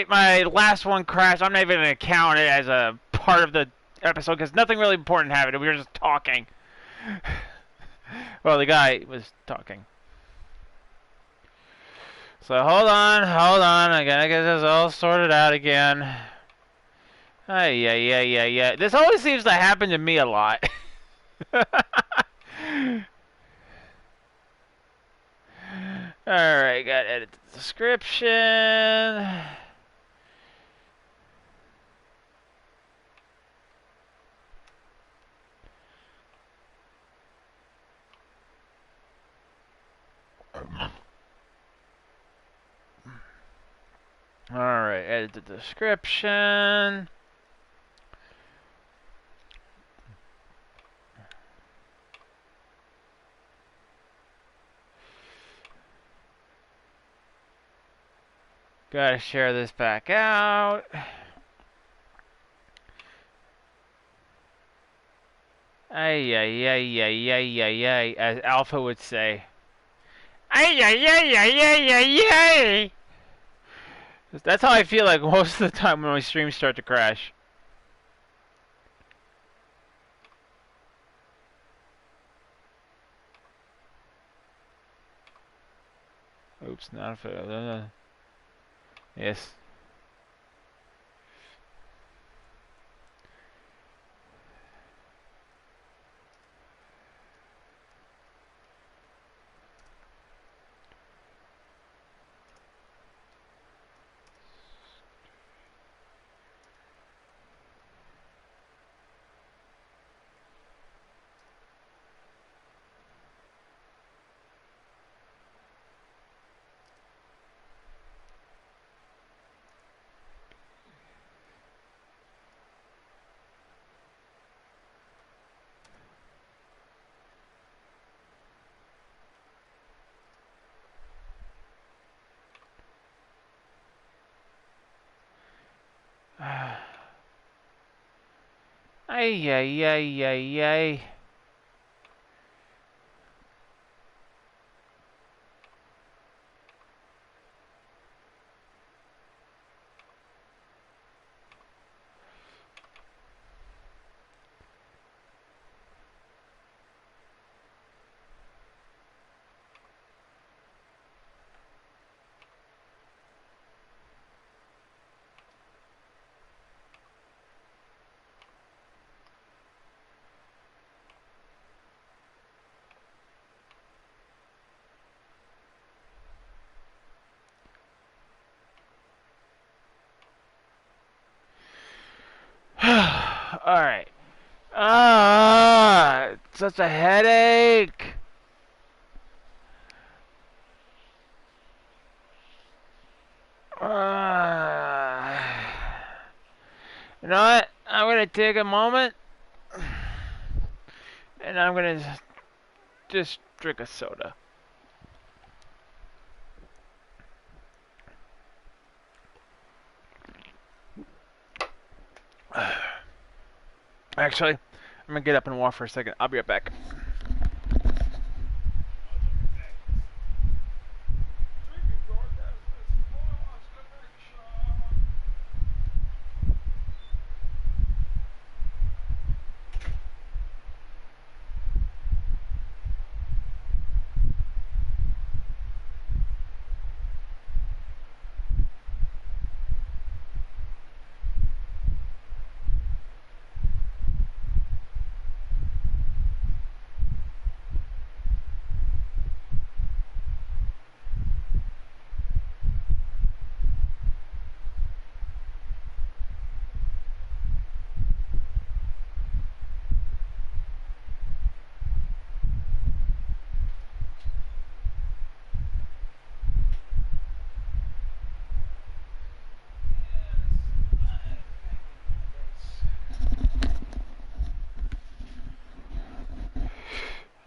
my last one crashed. I'm not even gonna count it as a part of the episode because nothing really important happened. We were just talking. Well, the guy was talking. So hold on. I gotta get this all sorted out again. Yeah. This always seems to happen to me a lot. Alright, gotta edit the description. Alright, edit the description. Gotta share this back out. Ay, as Alpha would say. Ay. That's how I feel like most of the time when my streams start to crash. Oops, not a photo. Yes. Ay. Alright. Such a headache. You know what? I'm gonna take a moment and I'm gonna just drink a soda. Actually, I'm gonna get up and walk for a second. I'll be right back.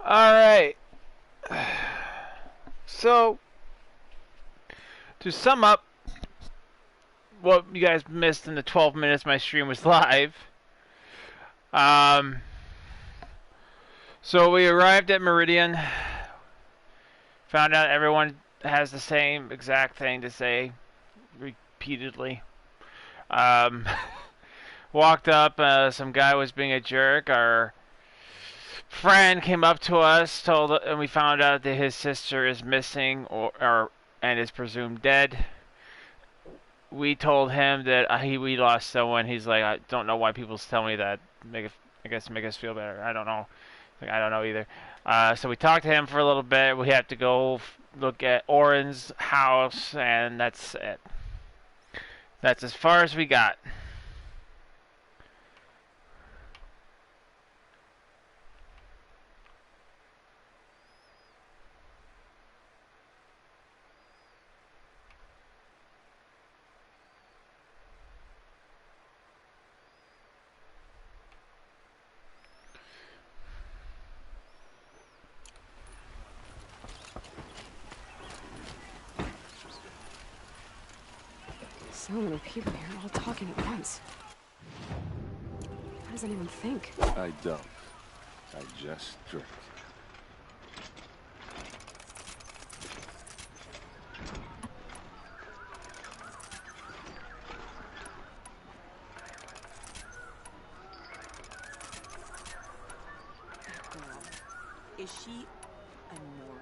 Alright. So, to sum up what you guys missed in the 12 minutes my stream was live, so we arrived at Meridian, found out everyone has the same exact thing to say. We repeatedly. Um, walked up, some guy was being a jerk. Our friend came up to us, and we found out that his sister is missing and is presumed dead. We told him that we lost someone. He's like, I don't know why people tell me that. Make us feel better. I don't know. I don't know either. So we talked to him for a little bit. We had to go look at Oren's house, and that's it. That's as far as we got. So many people here, all talking at once. How does anyone think? I don't. I just drink. Is she a Nora?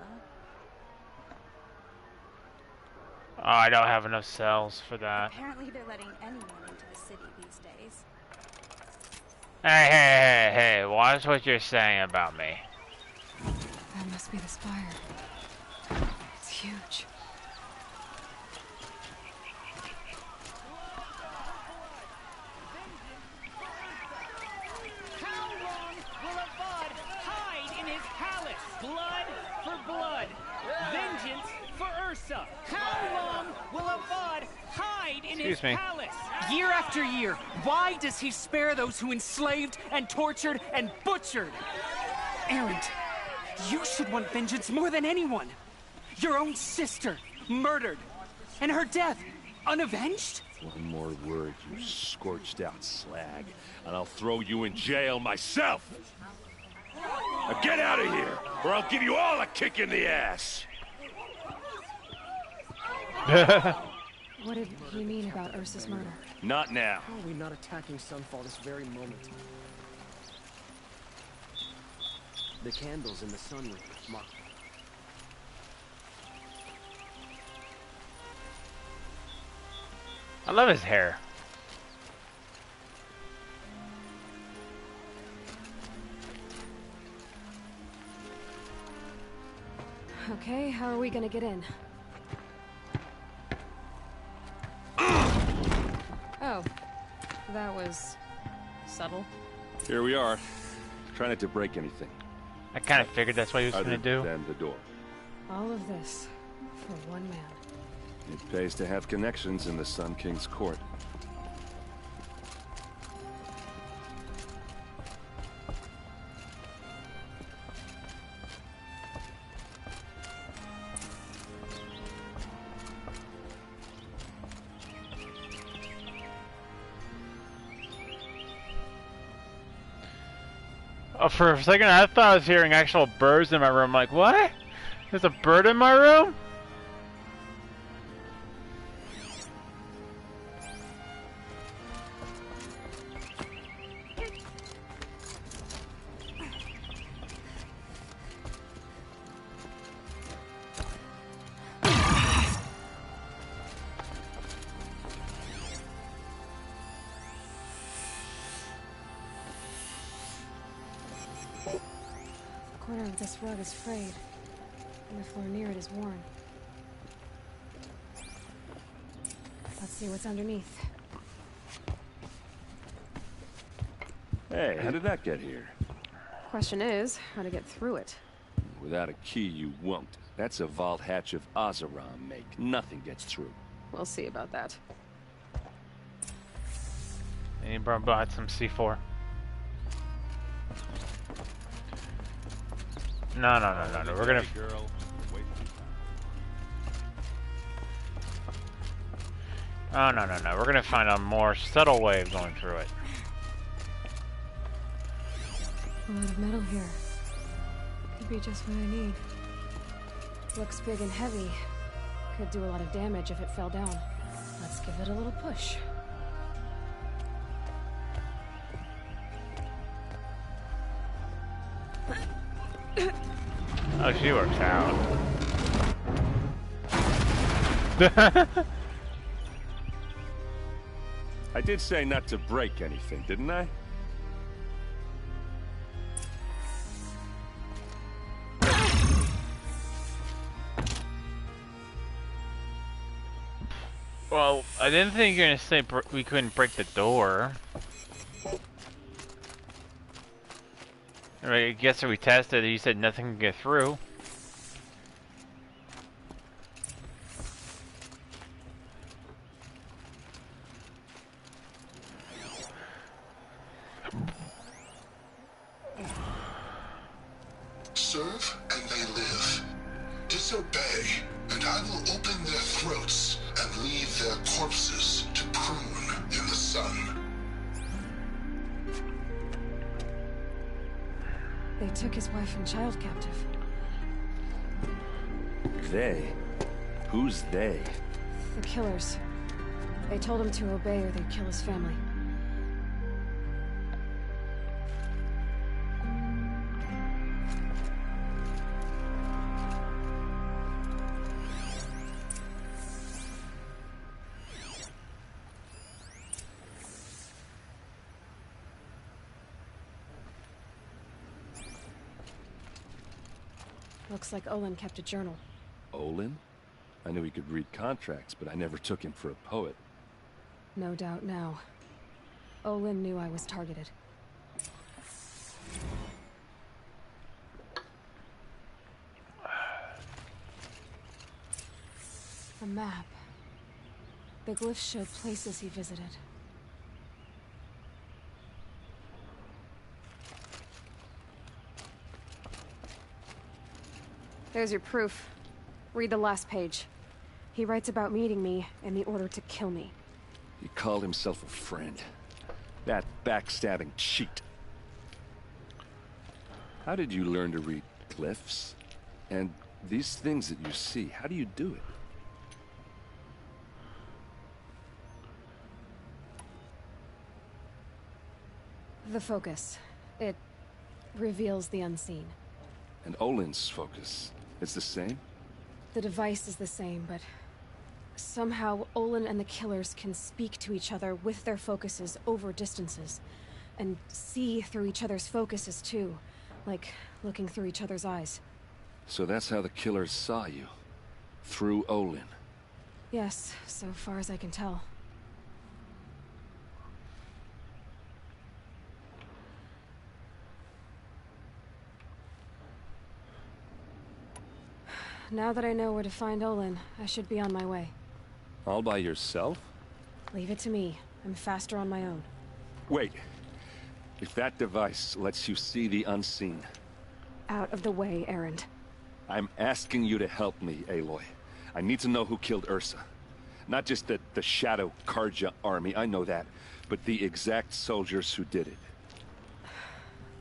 Oh, I don't have enough cells for that. Apparently they're letting anyone into the city these days. Hey, watch what you're saying about me. That must be the spire. It's huge. How long will Avad hide in his palace? Blood for blood. Vengeance for Ursa. How long will Avad hide in his palace? Year after year, why does he spare those who enslaved and tortured and butchered? Erend, you should want vengeance more than anyone. Your own sister, murdered. And her death, unavenged? One more word, you scorched out slag, and I'll throw you in jail myself! Now get out of here, or I'll give you all a kick in the ass! What did he mean about Ursa's murder? Not now. How are we not attacking Sunfall this very moment? The candles in the sunroom mark. I love his hair. Okay, how are we gonna get in? Oh, that was subtle. Here we are. Try not to break anything. I kind of figured that's what he was Other going to do. than the door. All of this for one man. It pays to have connections in the Sun King's court. Oh, for a second, I thought I was hearing actual birds in my room. Like, what? There's a bird in my room? The corner of this rug is frayed, and the floor near it is worn. Let's see what's underneath. Hey, how did that get here? Question is, how to get through it. Without a key, you won't. That's a vault hatch of Azeram make. Nothing gets through. We'll see about that. And he brought some C4. No. We're gonna. Oh, no. We're gonna find a more subtle way of going through it. A lot of metal here. Could be just what I need. Looks big and heavy. Could do a lot of damage if it fell down. Let's give it a little push. Oh, she works out. I did say not to break anything, didn't I? Well, I didn't think you were gonna say we couldn't break the door. I guess if we tested it, you said nothing can get through. Serve and they live. Disobey, and I will open their throats and leave their corpses to prune in the sun. They took his wife and child captive. They? Who's they? The killers. They told him to obey or they'd kill his family. Looks like Olin kept a journal. Olin? I knew he could read contracts, but I never took him for a poet. No doubt now. Olin knew I was targeted. A map. The glyphs show places he visited. There's your proof. Read the last page. He writes about meeting me and the order to kill me. He called himself a friend. That backstabbing cheat. How did you learn to read glyphs? And these things that you see, how do you do it? The focus. It reveals the unseen. And Olin's focus, it's the same? The device is the same, but somehow Olin and the killers can speak to each other with their focuses over distances. And see through each other's focuses too. Like looking through each other's eyes. So that's how the killers saw you? Through Olin? Yes, so far as I can tell. Now that I know where to find Olin, I should be on my way. All by yourself? Leave it to me. I'm faster on my own. Wait. If that device lets you see the unseen... Out of the way, Erend. I'm asking you to help me, Aloy. I need to know who killed Ursa. Not just the Shadow Karja army, I know that, but the exact soldiers who did it.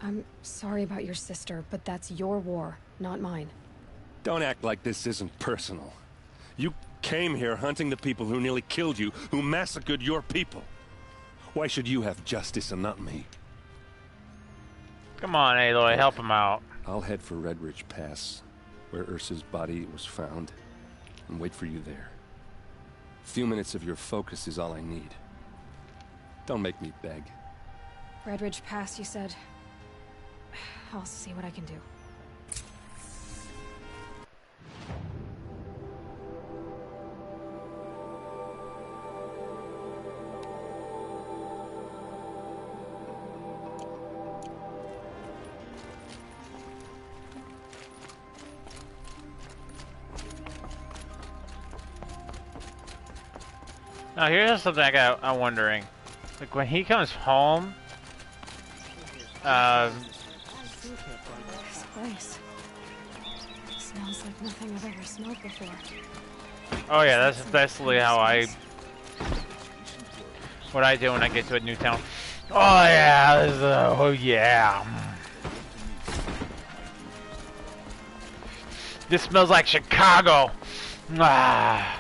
I'm sorry about your sister, but that's your war, not mine. Don't act like this isn't personal. You came here hunting the people who nearly killed you, who massacred your people. Why should you have justice and not me? Come on, Aloy, help him out. I'll head for Red Ridge Pass, where Ursa's body was found, and wait for you there. A few minutes of your focus is all I need. Don't make me beg. Red Ridge Pass, you said? I'll see what I can do. Now here's something I'm wondering. Like when he comes home, This place smells like nothing I've ever smelled before. oh yeah, that's basically how what I do when I get to a new town. Oh yeah, oh yeah. This smells like Chicago. Ah.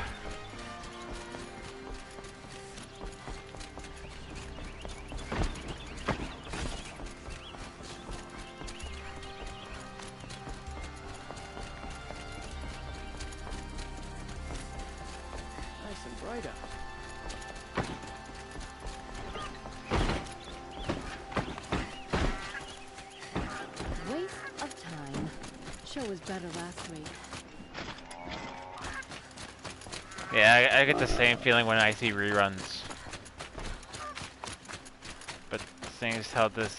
show was better last week. Yeah, I get the same feeling when I see reruns. But seeing as how this...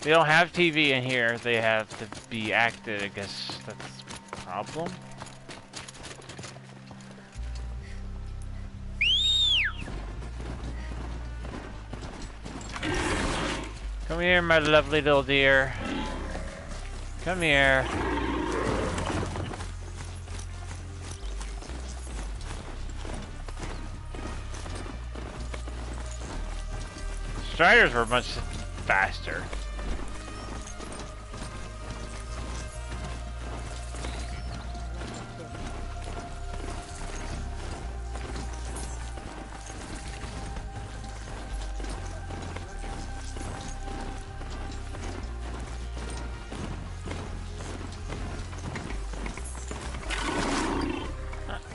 They don't have TV in here, they have to be acted, I guess that's a problem. Come here, my lovely little dear. Come here. Striders were much faster.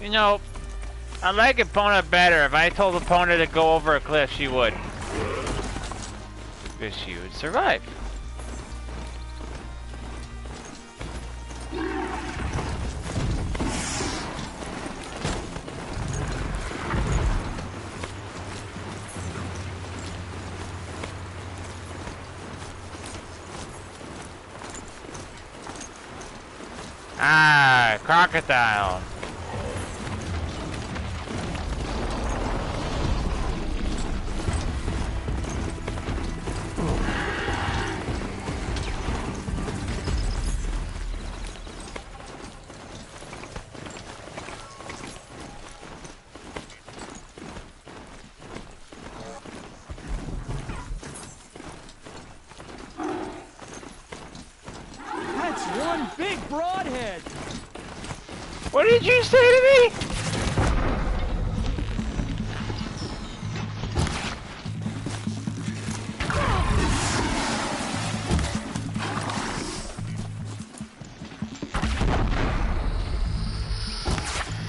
You know, I like Epona better. If I told Epona to go over a cliff, she would. Because she would survive. Ah, crocodile. One big broadhead. What did you say to me?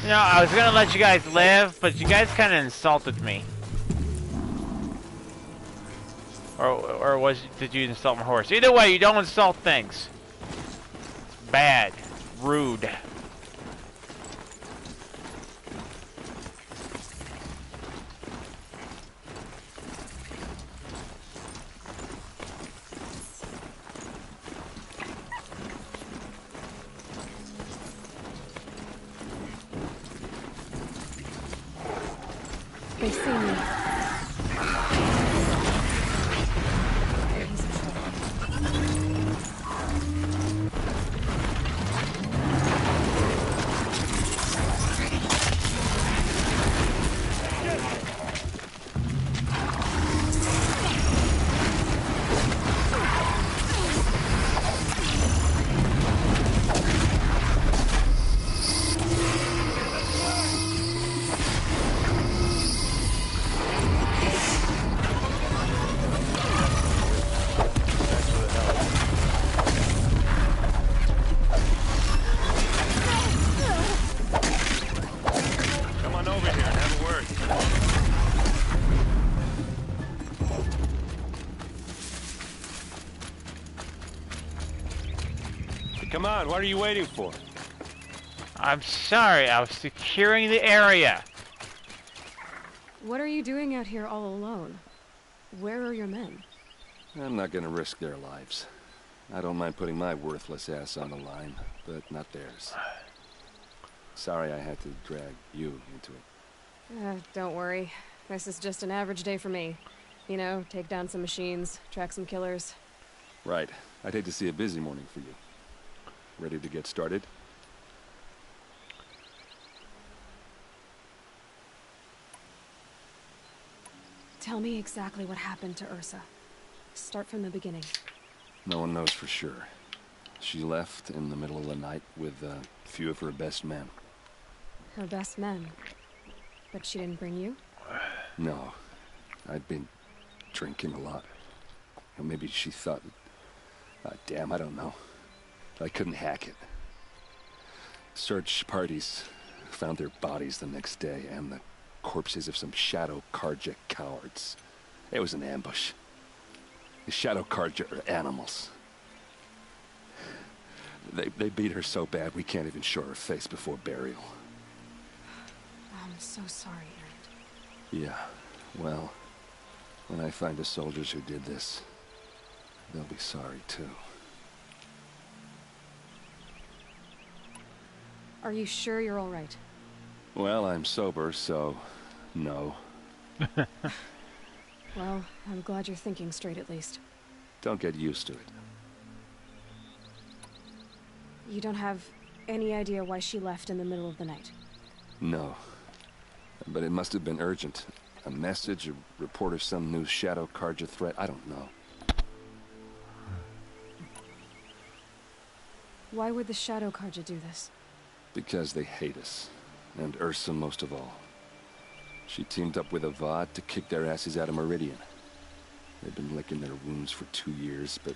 You know, I was gonna let you guys live, but you guys kind of insulted me. Or did you insult my horse? Either way, you don't insult things. It's bad. Rude. They see me. Come on, what are you waiting for? I'm sorry, I was securing the area. What are you doing out here all alone? Where are your men? I'm not gonna risk their lives. I don't mind putting my worthless ass on the line, but not theirs. Sorry I had to drag you into it. Don't worry. This is just an average day for me. You know, take down some machines, track some killers. Right. I'd hate to see a busy morning for you. Ready to get started? Tell me exactly what happened to Ursa. Start from the beginning. No one knows for sure. She left in the middle of the night with a few of her best men. Her best men? But she didn't bring you? No. I'd been drinking a lot. Or maybe she thought... damn, I don't know. I couldn't hack it. Search parties found their bodies the next day and the corpses of some Shadow Karja cowards. It was an ambush. The Shadow Karja are animals. They beat her so bad we can't even show her face before burial. I'm so sorry, Aaron. Yeah, well, when I find the soldiers who did this, they'll be sorry too. Are you sure you're all right? Well, I'm sober, so no. Well, I'm glad you're thinking straight at least. Don't get used to it. You don't have any idea why she left in the middle of the night? No. But it must have been urgent. A message, a report of some new Shadow Carja threat, I don't know. Why would the Shadow Carja do this? Because they hate us. And Ursa most of all. She teamed up with Avad to kick their asses out of Meridian. They've been licking their wounds for 2 years, but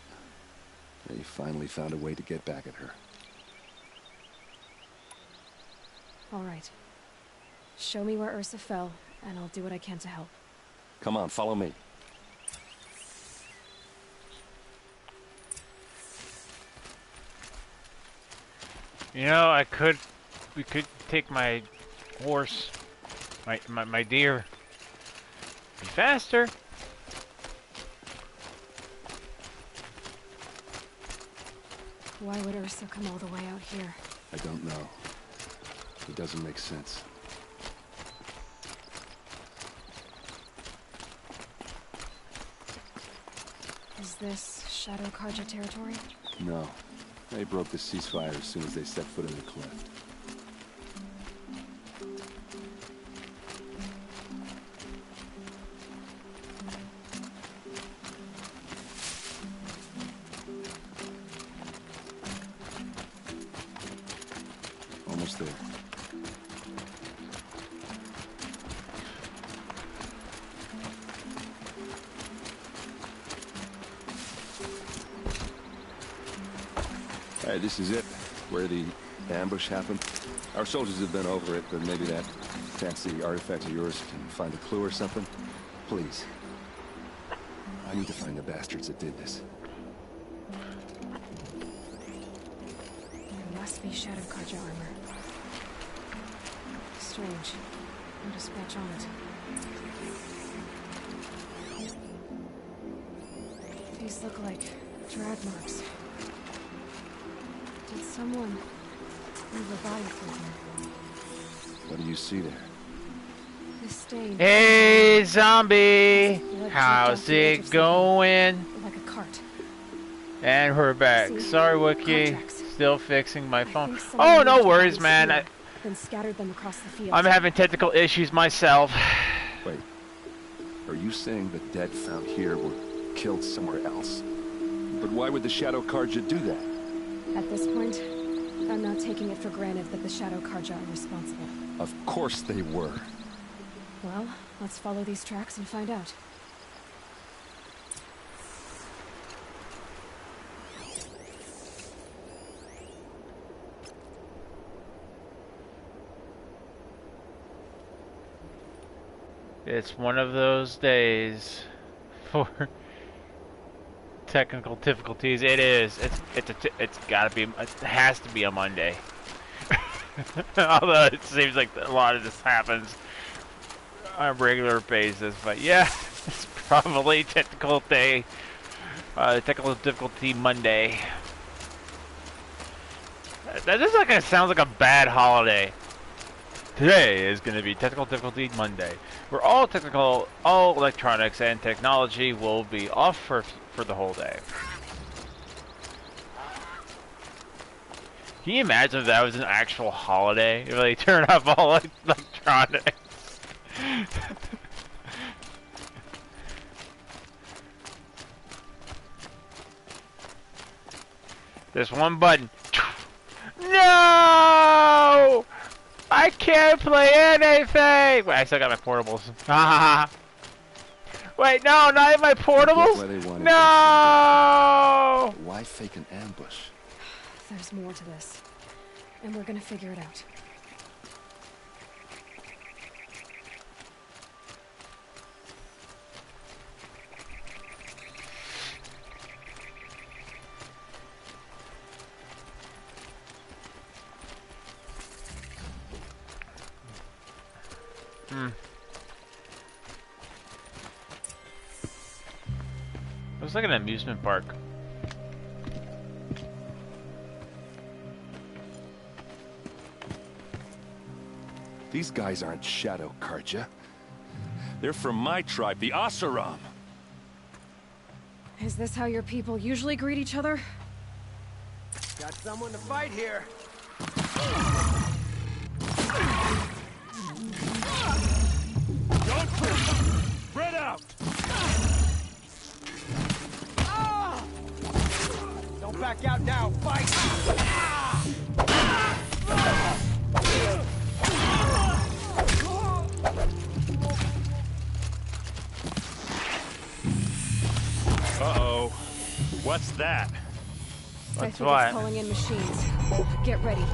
they finally found a way to get back at her. All right. Show me where Ursa fell, and I'll do what I can to help. Come on, follow me. You know, we could take my horse, my deer. Be faster. Why would Ursa come all the way out here? I don't know. It doesn't make sense. Is this Shadow Carja territory? No. They broke the ceasefire as soon as they set foot in the cleft. Almost there. Alright, this is it. Where the ambush happened. Our soldiers have been over it, but maybe that fancy artifact of yours can find a clue or something. Please. I need to find the bastards that did this. There must be Shadow Carja armor. Strange. Not a scratch on it. These look like drag marks. Did someone move a body through here? What do you see there? This stain. Hey, zombie! Blood How's dripped off the edge it of going? something, like a cart. And we're back. See? Sorry, Wookie. Contracts. Still fixing my I phone. think someone Oh, moved no the worries, bodies man. here, then scattered them across the field. I'm having technical issues myself. Wait. Are you saying the dead found here were killed somewhere else? But why would the Shadow Carja do that? At this point, I'm not taking it for granted that the Shadow Carja are responsible. Of course they were. Well, let's follow these tracks and find out. It's one of those days for technical difficulties. It is. It's gotta be. It has to be a Monday. Although it seems like a lot of this happens on a regular basis, but yeah, it's probably technical day. Technical difficulty Monday. That just like sounds like a bad holiday. Today is going to be Technical Difficulty Monday, where all electronics and technology will be off for the whole day. Can you imagine if that was an actual holiday? If they turn off all electronics. This one button. No! I can't play anything! Wait, I still got my portables. Wait, no, not my portables? No! Why fake an ambush? There's more to this, and we're gonna figure it out. Looks like an amusement park. These guys aren't Shadow Karja. They're from my tribe, the Asaram. Is this how your people usually greet each other? Got someone to fight here. Don't spread out. Don't back out now. Fight. Uh-oh. What's that? I What's think what? it's calling in machines. Get ready.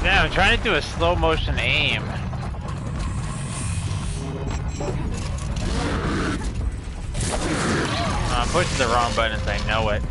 Damn, I'm trying to do a slow motion aim. I'm pushing the wrong buttons, I know it.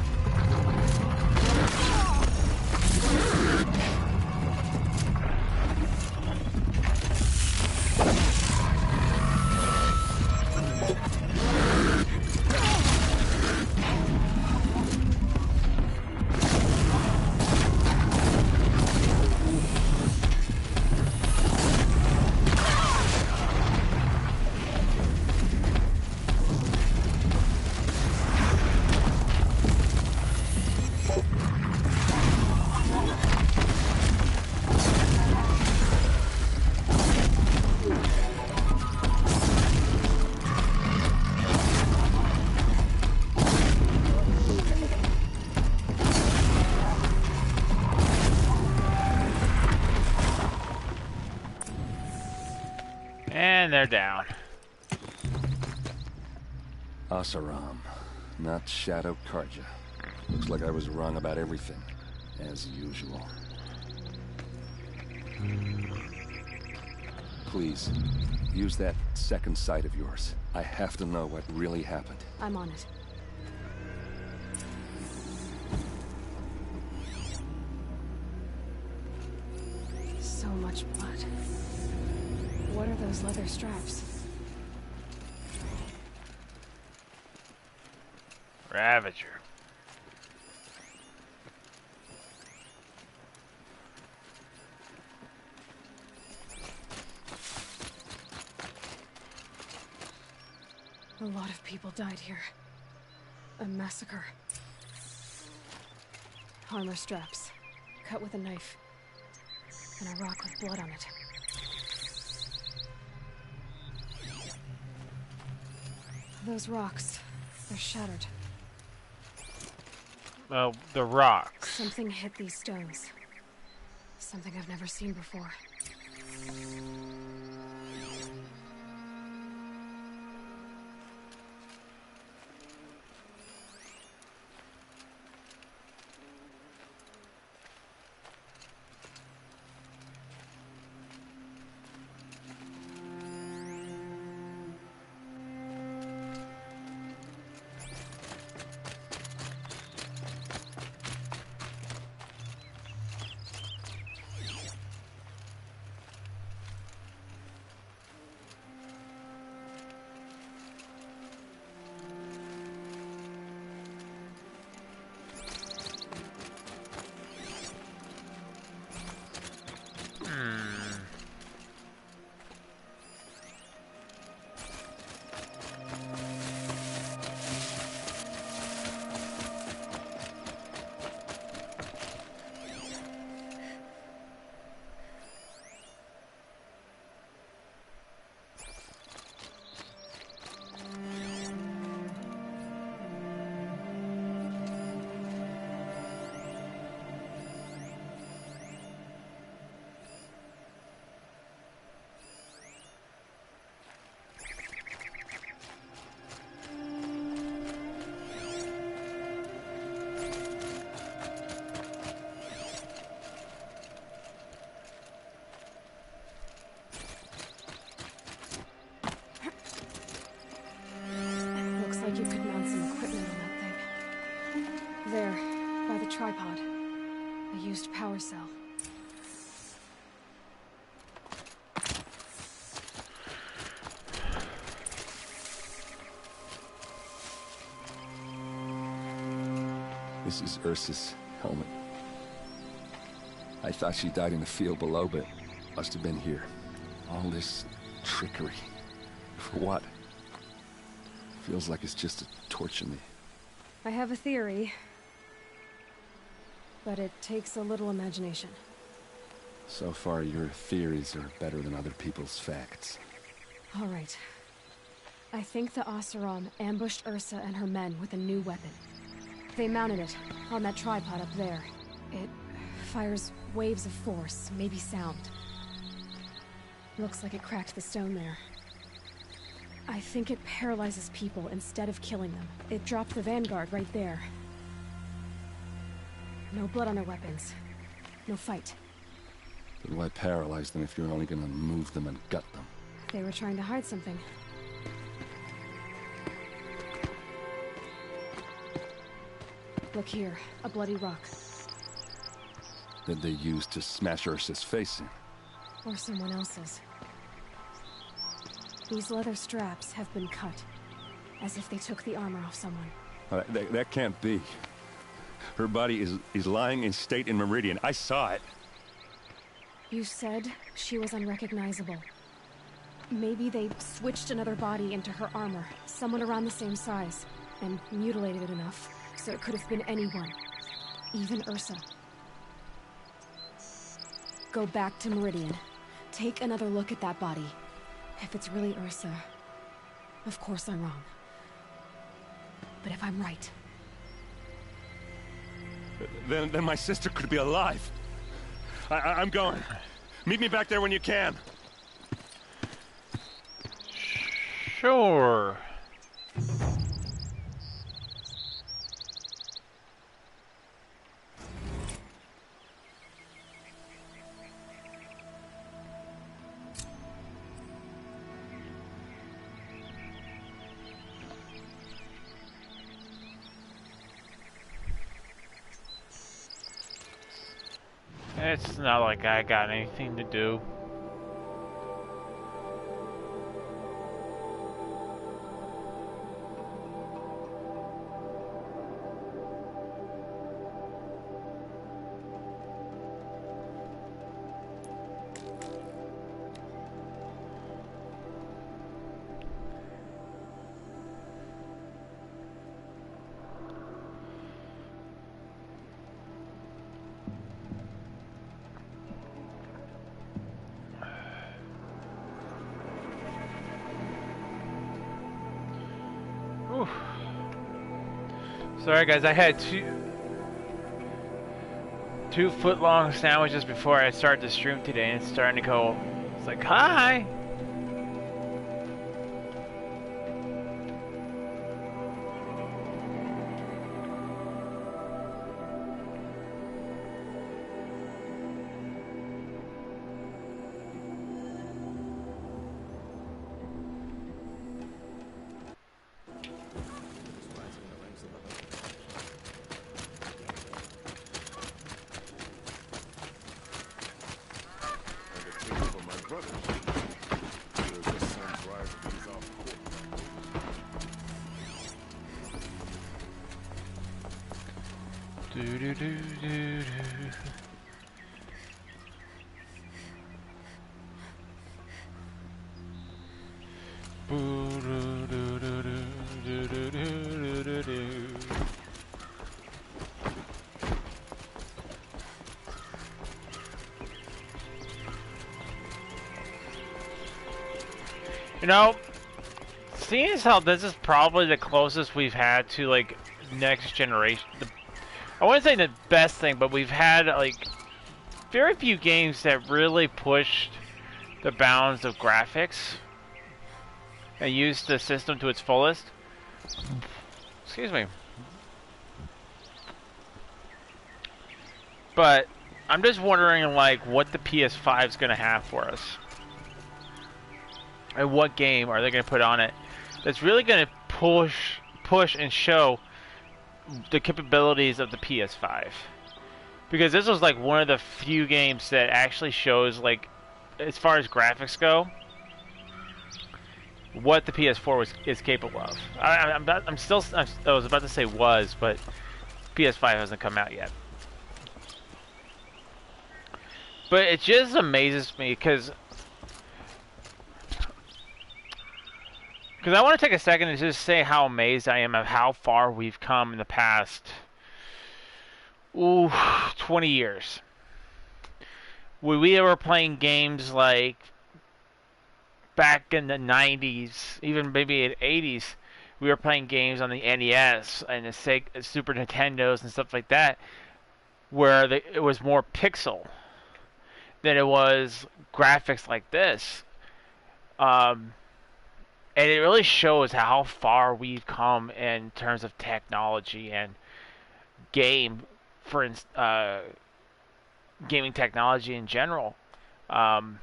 And they're down. Asaram, not Shadow Karja. Looks like I was wrong about everything, as usual. Please, use that second sight of yours. I have to know what really happened. I'm on it. So much blood. What are those leather straps? Ravager. A lot of people died here. A massacre. Armor straps, cut with a knife, and a rock with blood on it. Those rocks, they're shattered. The rocks. Something hit these stones. Something I've never seen before. This is Ursa's helmet. I thought she died in the field below, but must have been here. All this trickery. For what? Feels like it's just to torture me. I have a theory, but it takes a little imagination. So far, your theories are better than other people's facts. All right. I think the Oseram ambushed Ursa and her men with a new weapon. They mounted it on that tripod up there. It fires waves of force, maybe sound. Looks like it cracked the stone there. I think it paralyzes people instead of killing them. It dropped the vanguard right there. No blood on their weapons. No fight. Then why paralyze them if you're only gonna move them and gut them? They were trying to hide something. Look here, a bloody rock. That they used to smash Ursa's face in. Or someone else's. These leather straps have been cut, as if they took the armor off someone. That can't be. Her body is lying in state in Meridian. I saw it. You said she was unrecognizable. Maybe they switched another body into her armor, someone around the same size, and mutilated it enough, so it could have been anyone. Even Ursa. Go back to Meridian. Take another look at that body. If it's really Ursa, of course I'm wrong. But if I'm right... Then my sister could be alive. I'm going. Meet me back there when you can. Sure. It's not like I got anything to do. Whew. Sorry guys, I had two foot-long sandwiches before I started the stream today, and it's starting to go. It's like, hi! You know, seeing as how this is probably the closest we've had to, like, next generation, I wouldn't say the best thing, but we've had, like, very few games that really pushed the bounds of graphics and used the system to its fullest. Excuse me. But I'm just wondering, like, what the PS5 is going to have for us. And what game are they going to put on it that's really going to push and show the capabilities of the PS5? Because this was like one of the few games that actually shows, like, as far as graphics go, what the PS4 is capable of. I was about to say was, but PS5 hasn't come out yet. But it just amazes me because I want to take a second and just say how amazed I am of how far we've come in the past 20 years. When we were playing games like back in the 90s, even maybe in the 80s, we were playing games on the NES and the Super Nintendos and stuff like that, where it was more pixel than it was graphics like this. And it really shows how far we've come in terms of technology and gaming technology in general. Because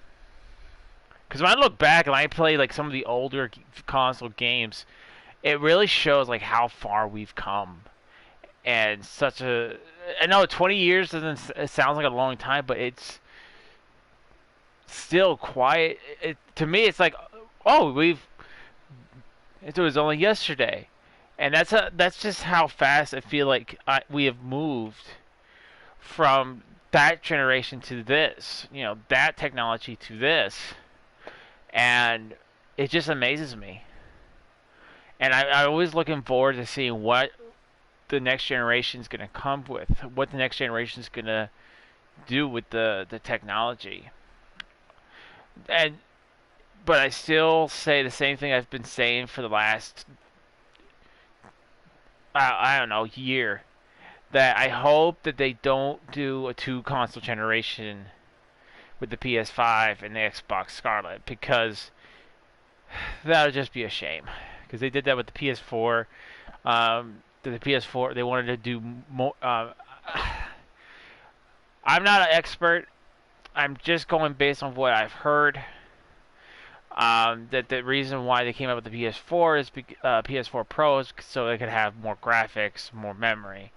when I look back and I play like some of the older console games, it really shows like how far we've come. And I know 20 years it sounds like a long time, but it's still quiet. To me, it's like, oh, it was only yesterday, and that's just how fast I feel like we have moved from that generation to this, that technology to this, and it just amazes me. And I'm always looking forward to seeing what the next generation is going to come with, what the next generation is going to do with the technology. But I still say the same thing I've been saying for the last, I don't know, year. That I hope that they don't do a 2-console generation with the PS5 and the Xbox Scarlet, because that would just be a shame. Because they did that with the PS4. The PS4, they wanted to do more. I'm not an expert. I'm just going based on what I've heard. That the reason why they came up with the PS4 is PS4 Pro is so they could have more graphics, more memory.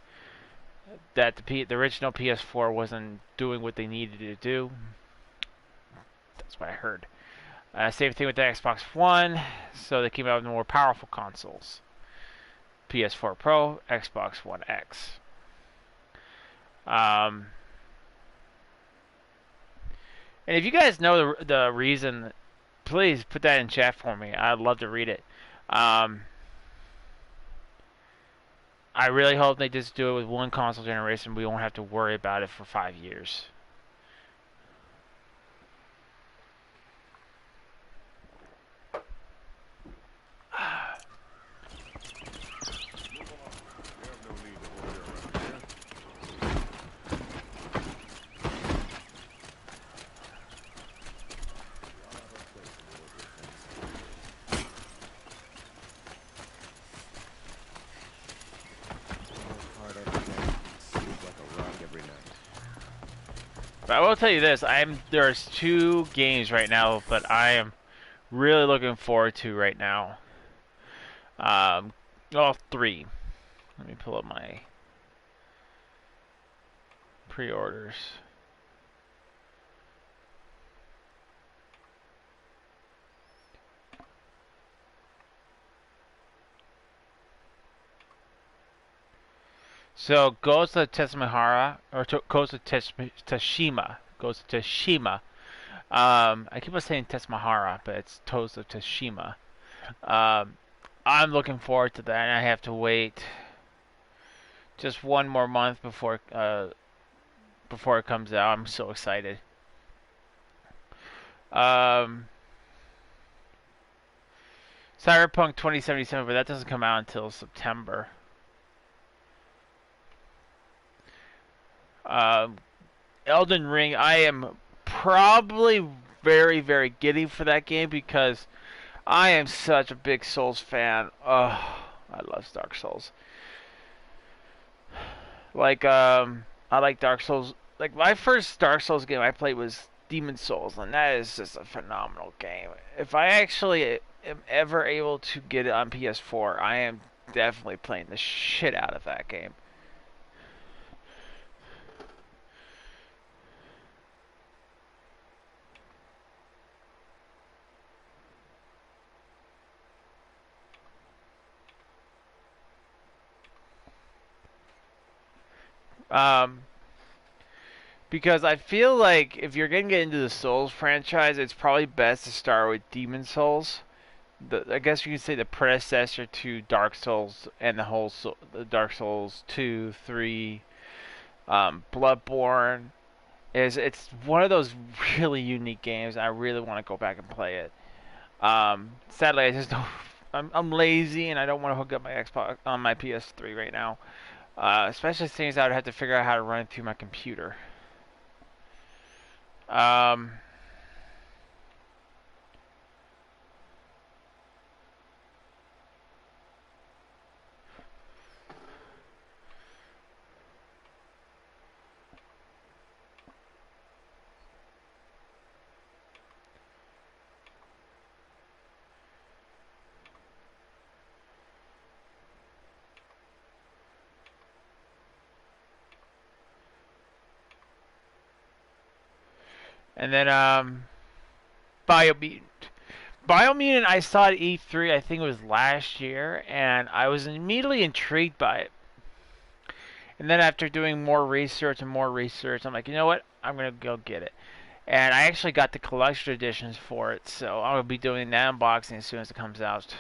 That the original PS4 wasn't doing what they needed to do. That's what I heard. Same thing with the Xbox One, so they came out with more powerful consoles. PS4 Pro, Xbox One X. And if you guys know the reason, please put that in chat for me. I'd love to read it. I really hope they just do it with one console generation. We won't have to worry about it for 5 years. But I will tell you this: there's 2 games right now, but I am really looking forward to right now. Well, 3. Let me pull up my pre-orders. So Ghost of Tsushima, or Ghost of Tsushima. Ghost of Tsushima. I keep on saying Tetsumahara, but it's Ghost of Tsushima. I'm looking forward to that, and I have to wait just 1 more month before it comes out. I'm so excited. Cyberpunk 2077, but that doesn't come out until September. Elden Ring, I am probably very, very giddy for that game because I am such a big Souls fan. Oh, I love Dark Souls. Like, I like Dark Souls. Like, my first Dark Souls game I played was Demon Souls, and that is just a phenomenal game. If I actually am ever able to get it on PS4, I am definitely playing the shit out of that game. Um, because I feel like if you're gonna get into the Souls franchise, it's probably best to start with Demon Souls. I guess you could say the predecessor to Dark Souls and the Dark Souls 2, 3, Bloodborne. It's one of those really unique games. I really want to go back and play it. Sadly, I just don't. I'm lazy and I don't want to hook up my Xbox on my PS3 right now. Especially since I would have to figure out how to run it through my computer. Um, and then Biomutant. Biomutant I saw at E3, I think it was last year, and I was immediately intrigued by it. And then after doing more research and more research, I'm like, you know what? I'm going to go get it. And I actually got the collection editions for it, so I'll be doing that unboxing as soon as it comes out.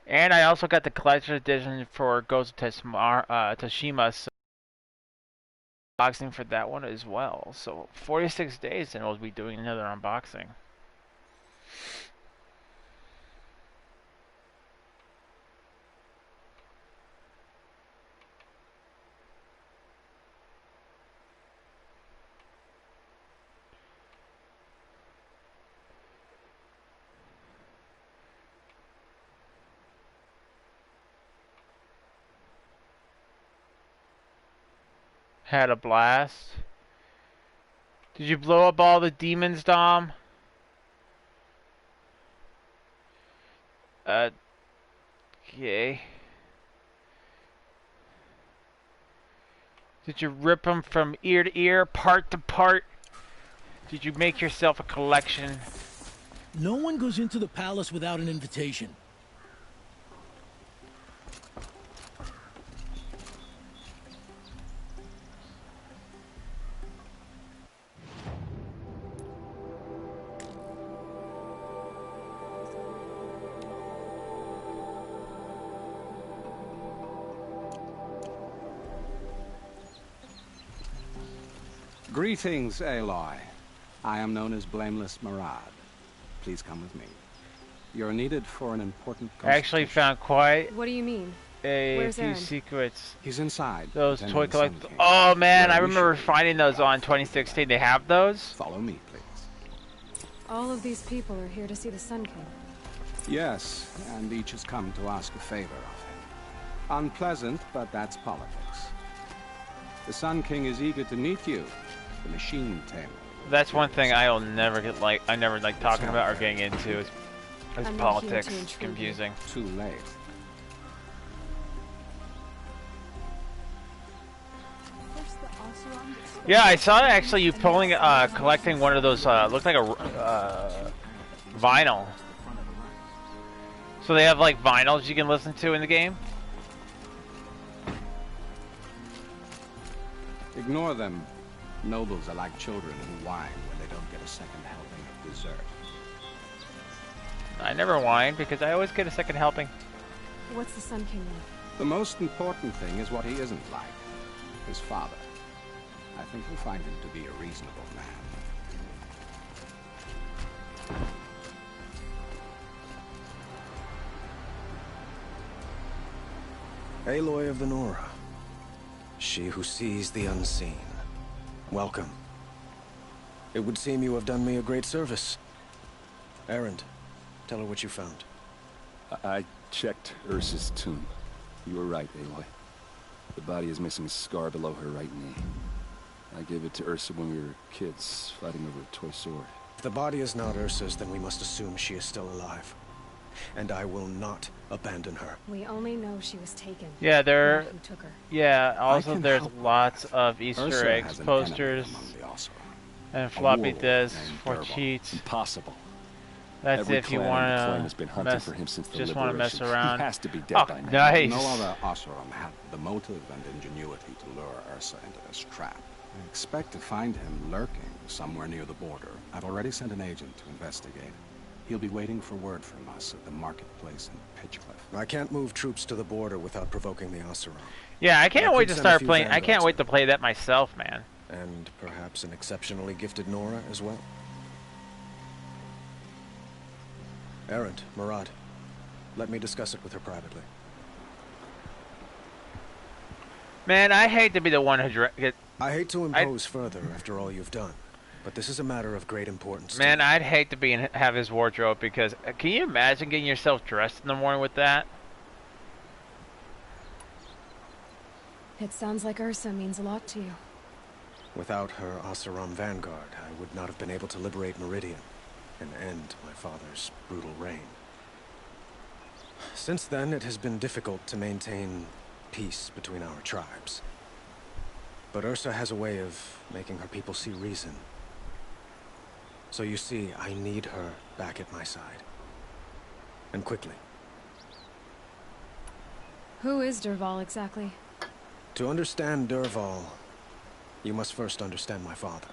And I also got the collection edition for Ghost of Tsushima, so unboxing for that one as well. So 46 days and we'll be doing another unboxing. Had a blast. Did you blow up all the demons, Dom? Okay. Did you rip them from ear to ear, part to part? Did you make yourself a collection? No one goes into the palace without an invitation. Greetings, Aloy. I am known as Blameless Marad. Please come with me. You're needed for an important I actually found quite What do you mean? a Where's few Aaron? secrets. He's inside. Those toy collectors. Oh man, I remember finding those on 2016. They have those? Follow me, please. All of these people are here to see the Sun King. Yes, and each has come to ask a favor of him. Unpleasant, but that's politics. The Sun King is eager to meet you. The machine tamer. That's one thing I'll never get I never like talking about or getting into is politics. Confusing. Too late. Yeah, I saw actually you pulling, collecting one of those. Looked like a vinyl. So they have like vinyls you can listen to in the game. Ignore them. Nobles are like children who whine when they don't get a second helping of dessert. I never whine because I always get a second helping. What's the Sun King like? The most important thing is what he isn't like. His father. I think you'll find him to be a reasonable man. Aloy of the Nora. She who sees the unseen. Welcome. It would seem you have done me a great service. Erend, tell her what you found. I checked Ursa's tomb. You were right, Aloy. The body is missing a scar below her right knee. I gave it to Ursa when we were kids, fighting over a toy sword. If the body is not Ursa's, then we must assume she is still alive. And I will not abandon her. We only know she was taken. Yeah, there. Who took her. Yeah, also there's lots of Easter eggs, posters, and floppy disks for cheats. Impossible. That's Every if you clan on the claim want has been to hunting mess, for him since the just liberation. want to mess around. He has to be dead by now. Nice. No other Oseram had the motive and ingenuity to lure Ursa into this trap. I expect to find him lurking somewhere near the border. I've already sent an agent to investigate. He'll be waiting for word from us at the marketplace in Pitchcliff. I can't move troops to the border without provoking the Oseram. Yeah, I can't wait to send a start few playing. I can't vanguards wait to play that myself, man. And perhaps an exceptionally gifted Nora as well. Errant, Murad, let me discuss it with her privately. Man, I hate to be the one who I hate to impose further after all you've done, but this is a matter of great importance. Man, I'd hate to be have his wardrobe because can you imagine getting yourself dressed in the morning with that? It sounds like Ursa means a lot to you. Without her Oseram vanguard, I would not have been able to liberate Meridian and end my father's brutal reign. Since then, it has been difficult to maintain peace between our tribes. But Ursa has a way of making her people see reason. So you see, I need her back at my side. And quickly. Who is Dervahl exactly? To understand Dervahl, you must first understand my father.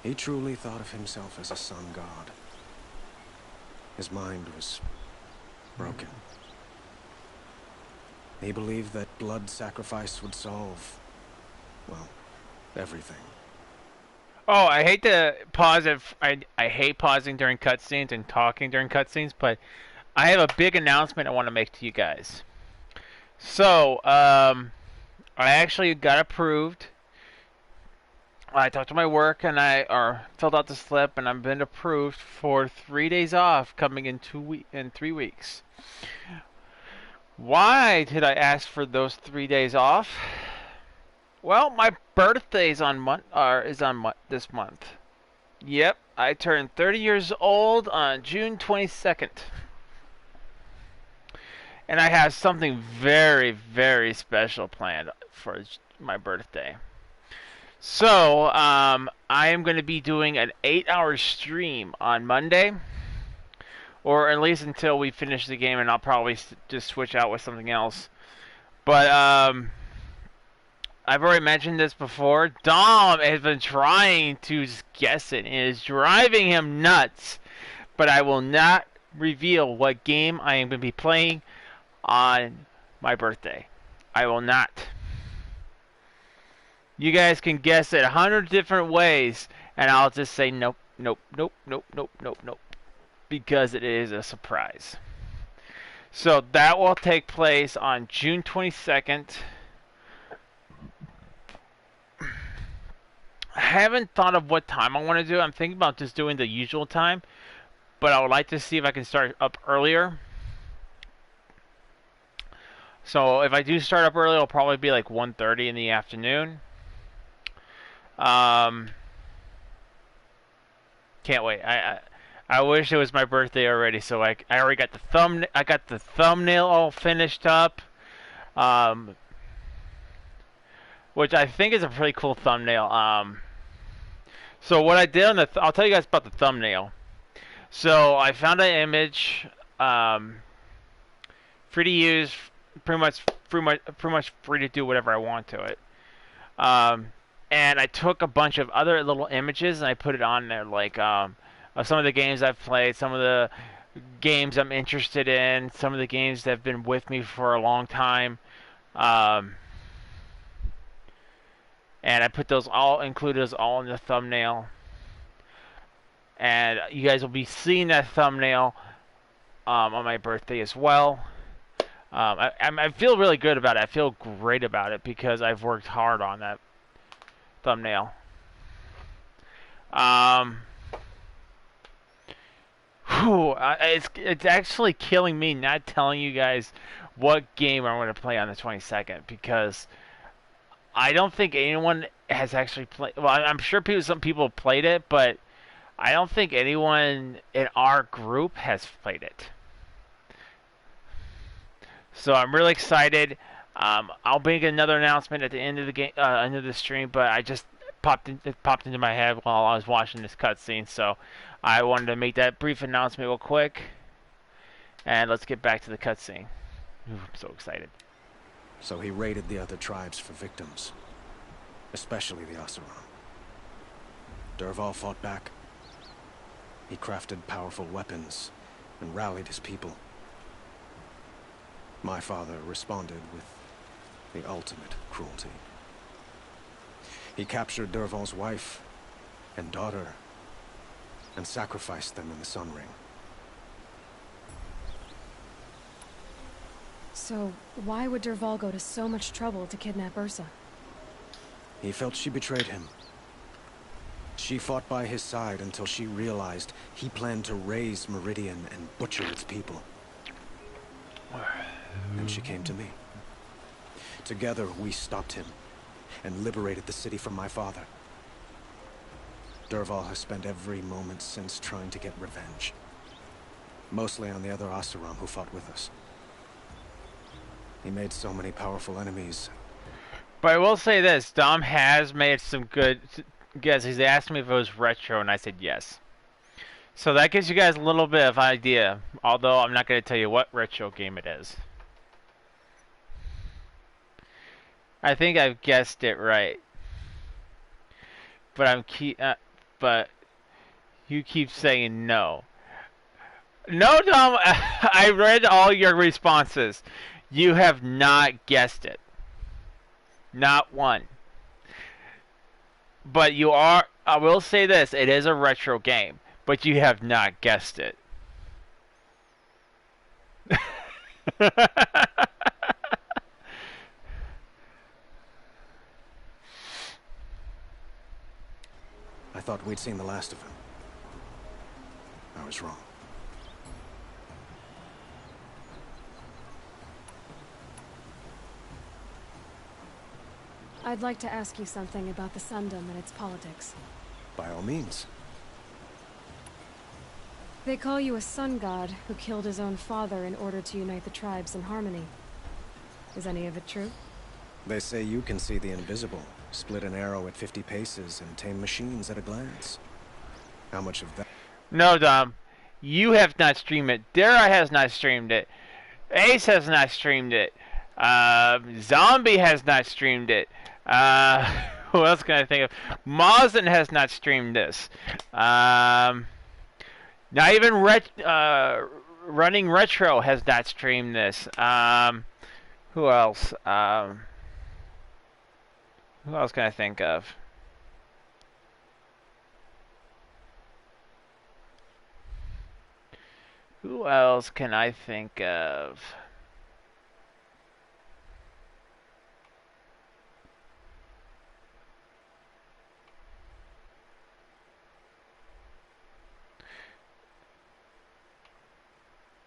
He truly thought of himself as a sun god. His mind was broken. He believed that blood sacrifice would solve, well, everything. Oh, I hate to pause if I hate pausing during cutscenes and talking during cutscenes, but I have a big announcement I want to make to you guys. So, I actually got approved. I talked to my work and I filled out the slip and I've been approved for 3 days off coming in 3 weeks. Why did I ask for those 3 days off? Well, my birthday is this month. Yep, I turned 30 years old on June 22nd. And I have something very, very special planned for my birthday. So, I am going to be doing an 8-hour stream on Monday. Or at least until we finish the game, and I'll probably just switch out with something else. But, I've already mentioned this before. Dom has been trying to guess it, and it is driving him nuts. But I will not reveal what game I am going to be playing on my birthday. I will not. You guys can guess it 100 different ways, and I'll just say nope, nope, nope, nope, nope, nope, nope. Because it is a surprise. So that will take place on June 22nd. I haven't thought of what time I want to do. I'm thinking about just doing the usual time. But I would like to see if I can start up earlier. So if I do start up early, it'll probably be like 1:30 in the afternoon. Can't wait. I wish it was my birthday already, so I already got the thumbnail all finished up, which I think is a pretty cool thumbnail. So what I did I'll tell you guys about the thumbnail. So I found an image, free to use, pretty much free to do whatever I want to it. And I took a bunch of other little images and I put it on there, like of some of the games I've played, some of the games I'm interested in, some of the games that have been with me for a long time. And I put included those all in the thumbnail. And you guys will be seeing that thumbnail on my birthday as well. I feel really good about it. I feel great about it because I've worked hard on that thumbnail. It's actually killing me not telling you guys what game I'm going to play on the 22nd because I don't think anyone has actually played. Well, I'm sure some people have played it, but I don't think anyone in our group has played it. So I'm really excited. I'll make another announcement at the end of the game, end of the stream. But I just it popped into my head while I was watching this cutscene, so I wanted to make that brief announcement real quick. And let's get back to the cutscene. I'm so excited. So he raided the other tribes for victims, especially the Oseram. Dervahl fought back. He crafted powerful weapons and rallied his people. My father responded with the ultimate cruelty. He captured Dervahl's wife and daughter and sacrificed them in the Sun Ring. So, why would Dervahl go to so much trouble to kidnap Ursa? He felt she betrayed him. She fought by his side until she realized he planned to raise Meridian and butcher its people. And she came to me. Together, we stopped him and liberated the city from my father. Dervahl has spent every moment since trying to get revenge. Mostly on the other Oseram who fought with us. He made so many powerful enemies. But I will say this, Dom has made some good guesses. He asked me if it was retro, and I said yes. So that gives you guys a little bit of idea, although I'm not going to tell you what retro game it is. I think I've guessed it right. But but you keep saying no. No, Dom, I read all your responses. You have not guessed it. Not one. But you are, I will say this, it is a retro game, but you have not guessed it. I thought we'd seen the last of him. I was wrong. I'd like to ask you something about the Sundom and its politics. By all means. They call you a sun god who killed his own father in order to unite the tribes in harmony. Is any of it true? They say you can see the invisible, split an arrow at 50 paces, and tame machines at a glance. How much of that? No, Dom. You have not streamed it. Dara has not streamed it. Ace has not streamed it. Zombie has not streamed it. Who else can I think of? Mazen has not streamed this. Not even Running Retro has not streamed this. Who else? Who else can I think of? Who else can I think of?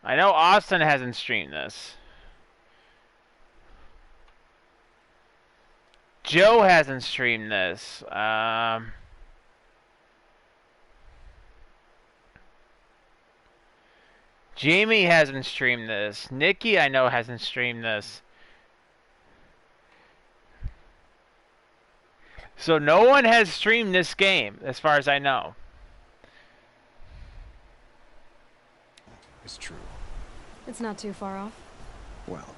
I know Austin hasn't streamed this. Joe hasn't streamed this. Jamie hasn't streamed this. Nikki, I know, hasn't streamed this. So no one has streamed this game, as far as I know. It's true. It's not too far off. Well,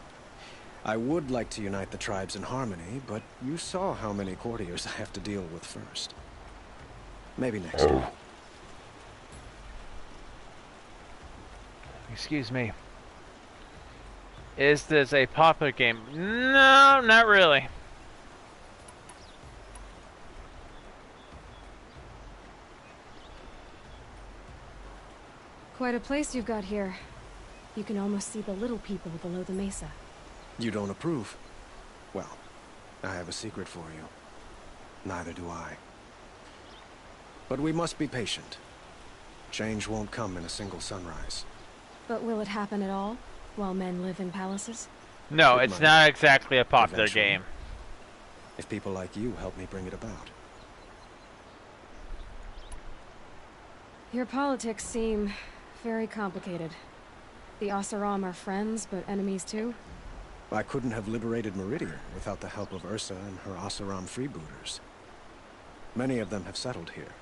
I would like to unite the tribes in harmony, but you saw how many courtiers I have to deal with first. Maybe next time. Excuse me. Is this a popular game? No, not really. Quite a place you've got here. You can almost see the little people below the mesa. You don't approve? Well, I have a secret for you. Neither do I. But we must be patient. Change won't come in a single sunrise. But will it happen at all, while men live in palaces? No, it's not exactly a popular game. If people like you help me bring it about. Your politics seem very complicated. The Oseram are friends, but enemies too? I couldn't have liberated Meridian without the help of Ursa and her Oseram freebooters. Many of them have settled here.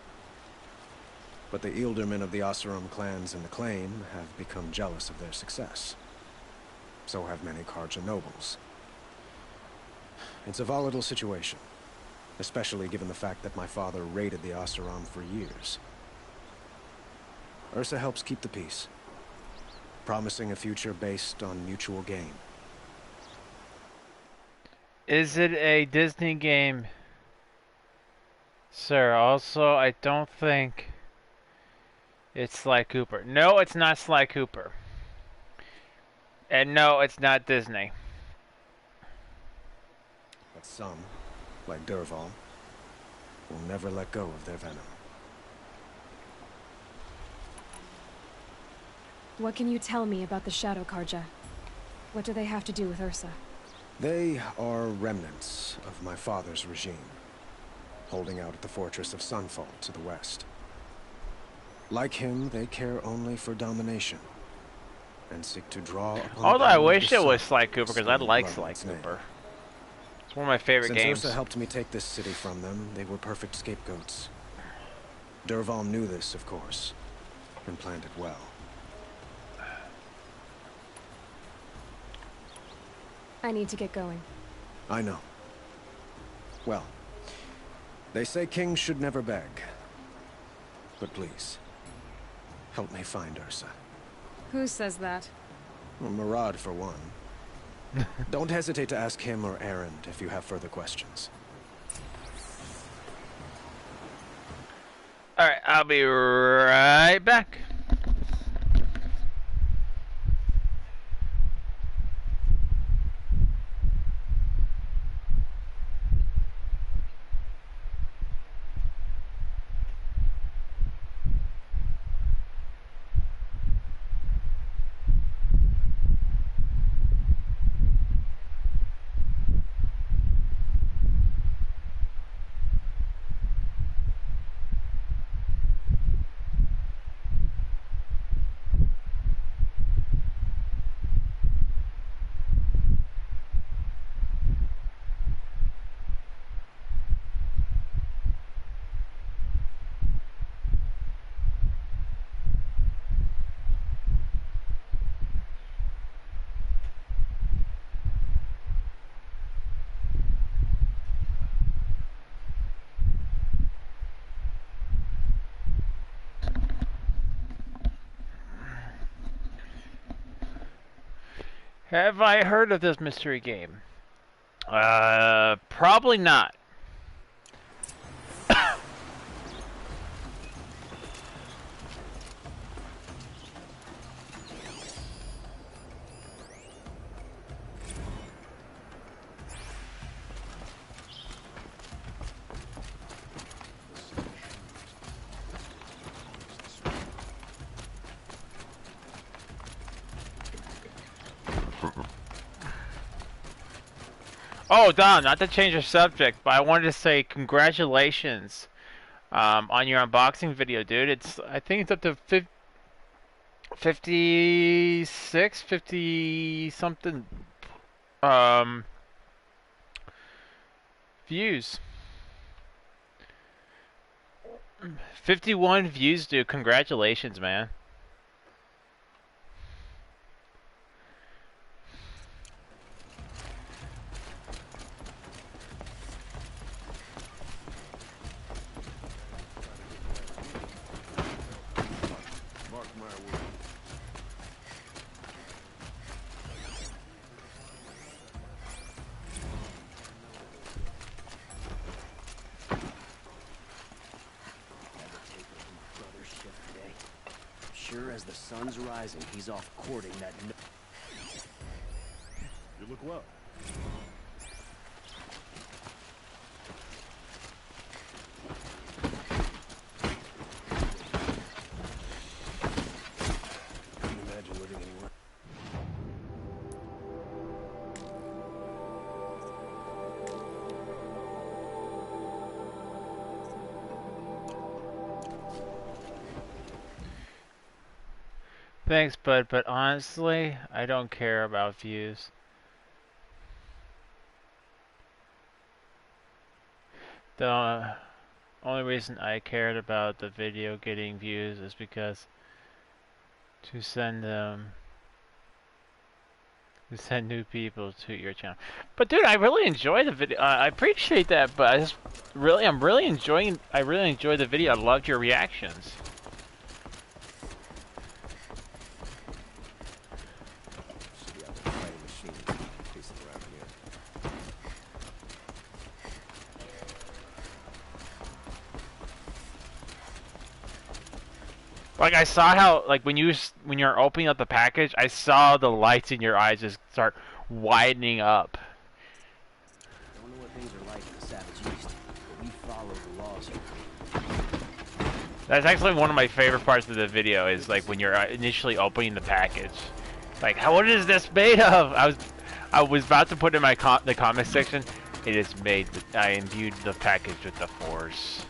But the ealdormen of the Oseram clans in the claim have become jealous of their success. So have many Karja nobles. It's a volatile situation, especially given the fact that my father raided the Oseram for years. Ursa helps keep the peace, promising a future based on mutual gain. Is it a Disney game, sir? Also, I don't think it's Sly Cooper. No, it's not Sly Cooper. And no, it's not Disney. But some, like Dervahl, will never let go of their venom. What can you tell me about the Shadow Karja? What do they have to do with Ursa? They are remnants of my father's regime, holding out at the fortress of Sunfall to the west. Like him, they care only for domination, and seek to draw upon Although I the wish it sun was Sly Cooper, because I to like blood Sly its name. Cooper. It's one of my favorite Since games. Ursa helped me take this city from them, they were perfect scapegoats. Dervahl knew this, of course, and planned it well. I need to get going. I know. Well, they say kings should never beg. But please, help me find Ursa. Who says that? Well, Murad, for one. Don't hesitate to ask him or Erend if you have further questions. Alright, I'll be right back. Have I heard of this mystery game? Probably not. Oh, Don, not to change the subject, but I wanted to say congratulations on your unboxing video, dude. I think it's up to 56, 50 something views. 51 views, dude. Congratulations, man. Sure as the sun's rising, he's off courting that. You look well. Couldn't imagine living anywhere. Thanks, bud, but honestly, I don't care about views. Don't. only reason I cared about the video getting views is because to send new people to your channel. But dude, I really enjoy the video. I appreciate that, but I really enjoy the video. I loved your reactions. Like I saw how, like when you're opening up the package, I saw the lights in your eyes just start widening up. Don't know what things are like in the Savage East, but we follow the laws here. That's actually one of my favorite parts of the video. Is like when you're initially opening the package. Like, what is this made of? I was about to put in my the comment section. It is made. I imbued the package with the Force.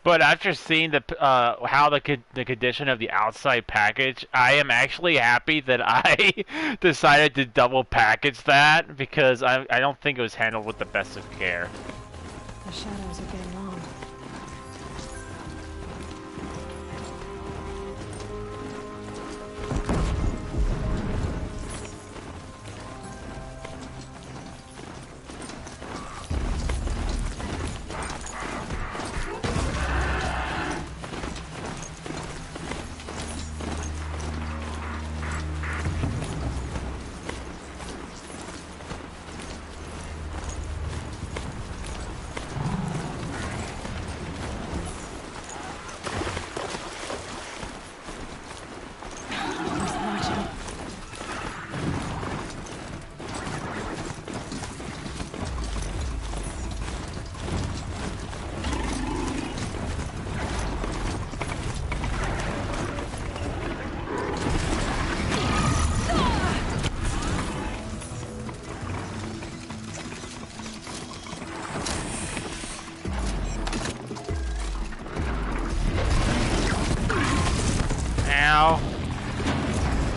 But after seeing the how the condition of the outside package, I am actually happy that I decided to double package that, because I don't think it was handled with the best of care. The shadows are getting long.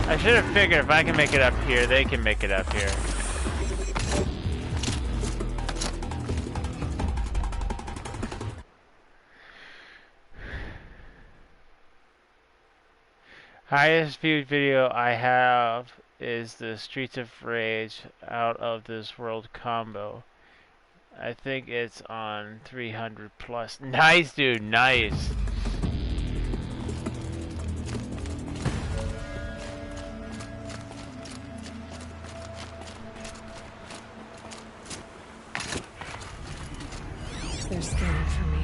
I should have figured if I can make it up here, they can make it up here. Highest viewed video I have is the Streets of Rage Out of This World combo. I think it's on 300 plus. Nice, dude, nice. They're scanning for me.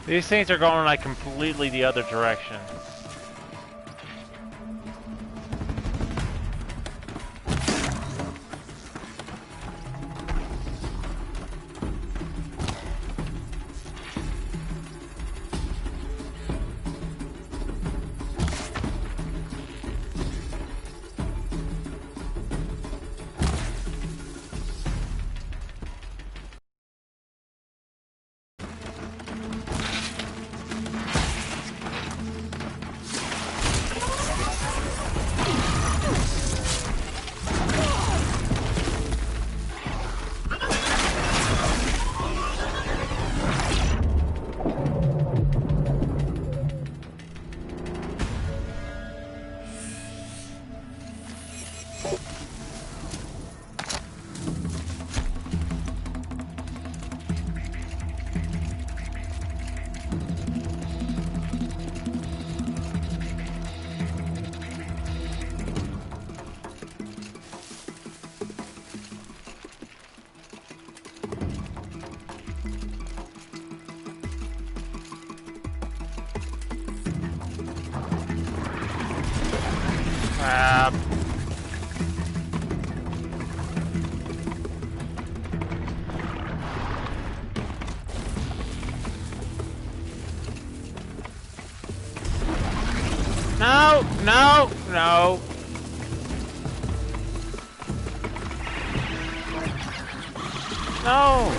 These things are going like completely the other direction. Crap. No, no, no. No.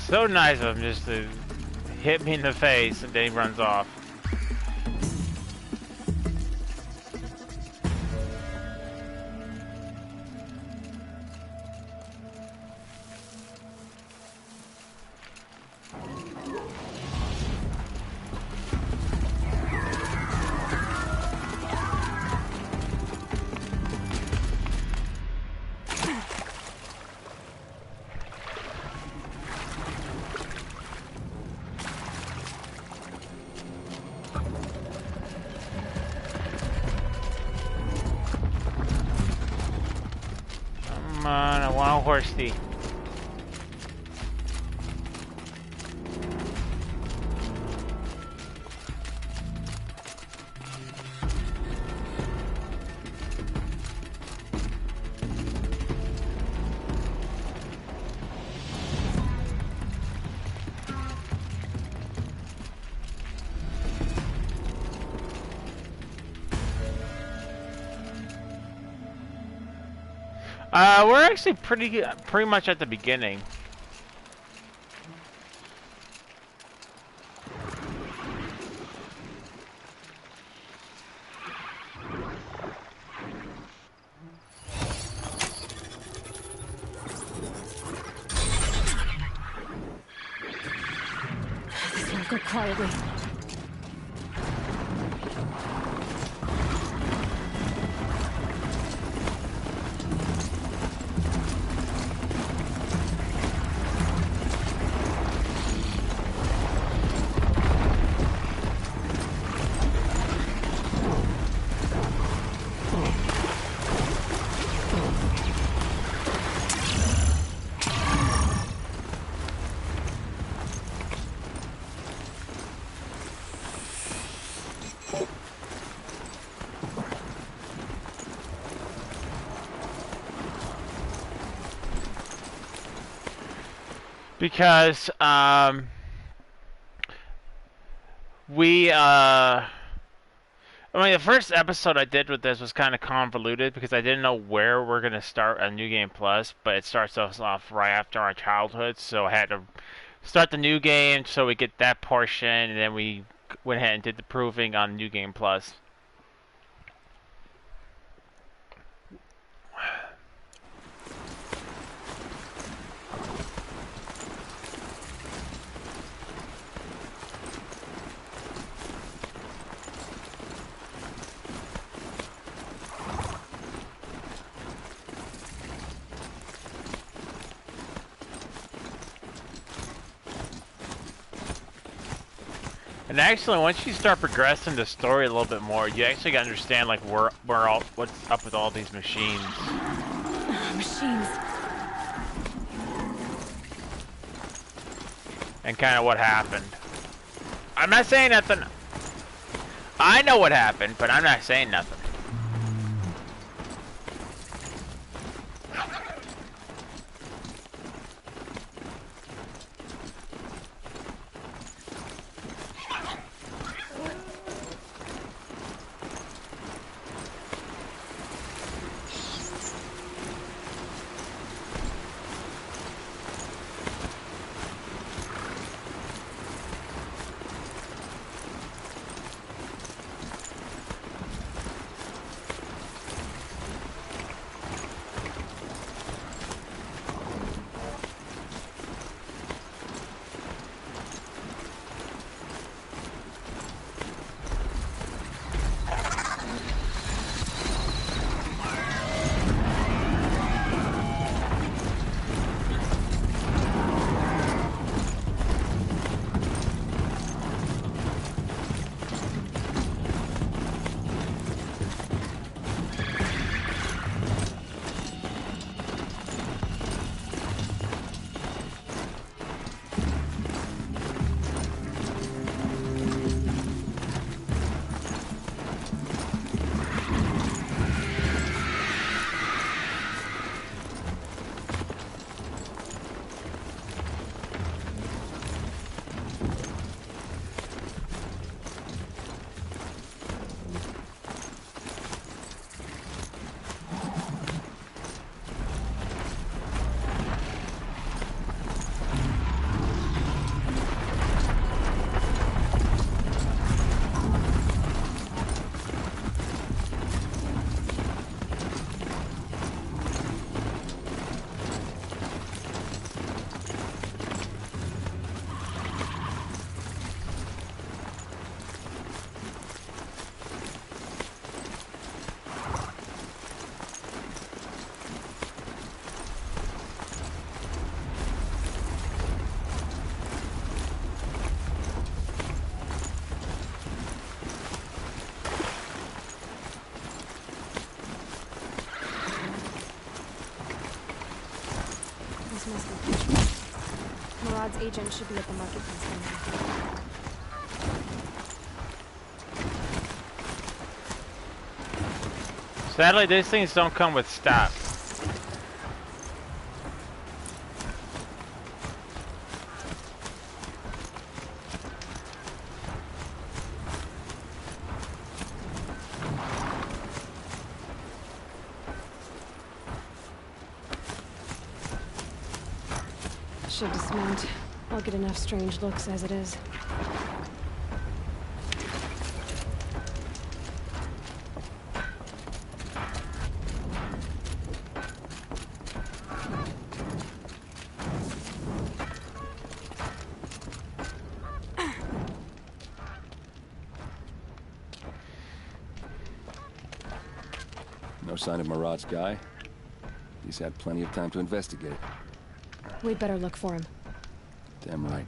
So nice of him just to hit me in the face and then he runs off. Come on, I want a horsey. We're actually pretty much at the beginning. This won't go quietly. Because I mean, the first episode I did with this was kind of convoluted because I didn't know where we're gonna start a New Game Plus, but it starts us off right after our childhood, so I had to start the new game so we get that portion, and then we went ahead and did the proving on New Game Plus. And actually, once you start progressing the story a little bit more, you actually understand like what's up with all these machines. Machines. And kind of what happened. I'm not saying nothing. I know what happened, but I'm not saying nothing. Murad's agent should be at the marketplace by now. Sadly, these things don't come with stops. Should dismount. I'll get enough strange looks as it is. No sign of Murad's guy. He's had plenty of time to investigate. We'd better look for him. Damn right.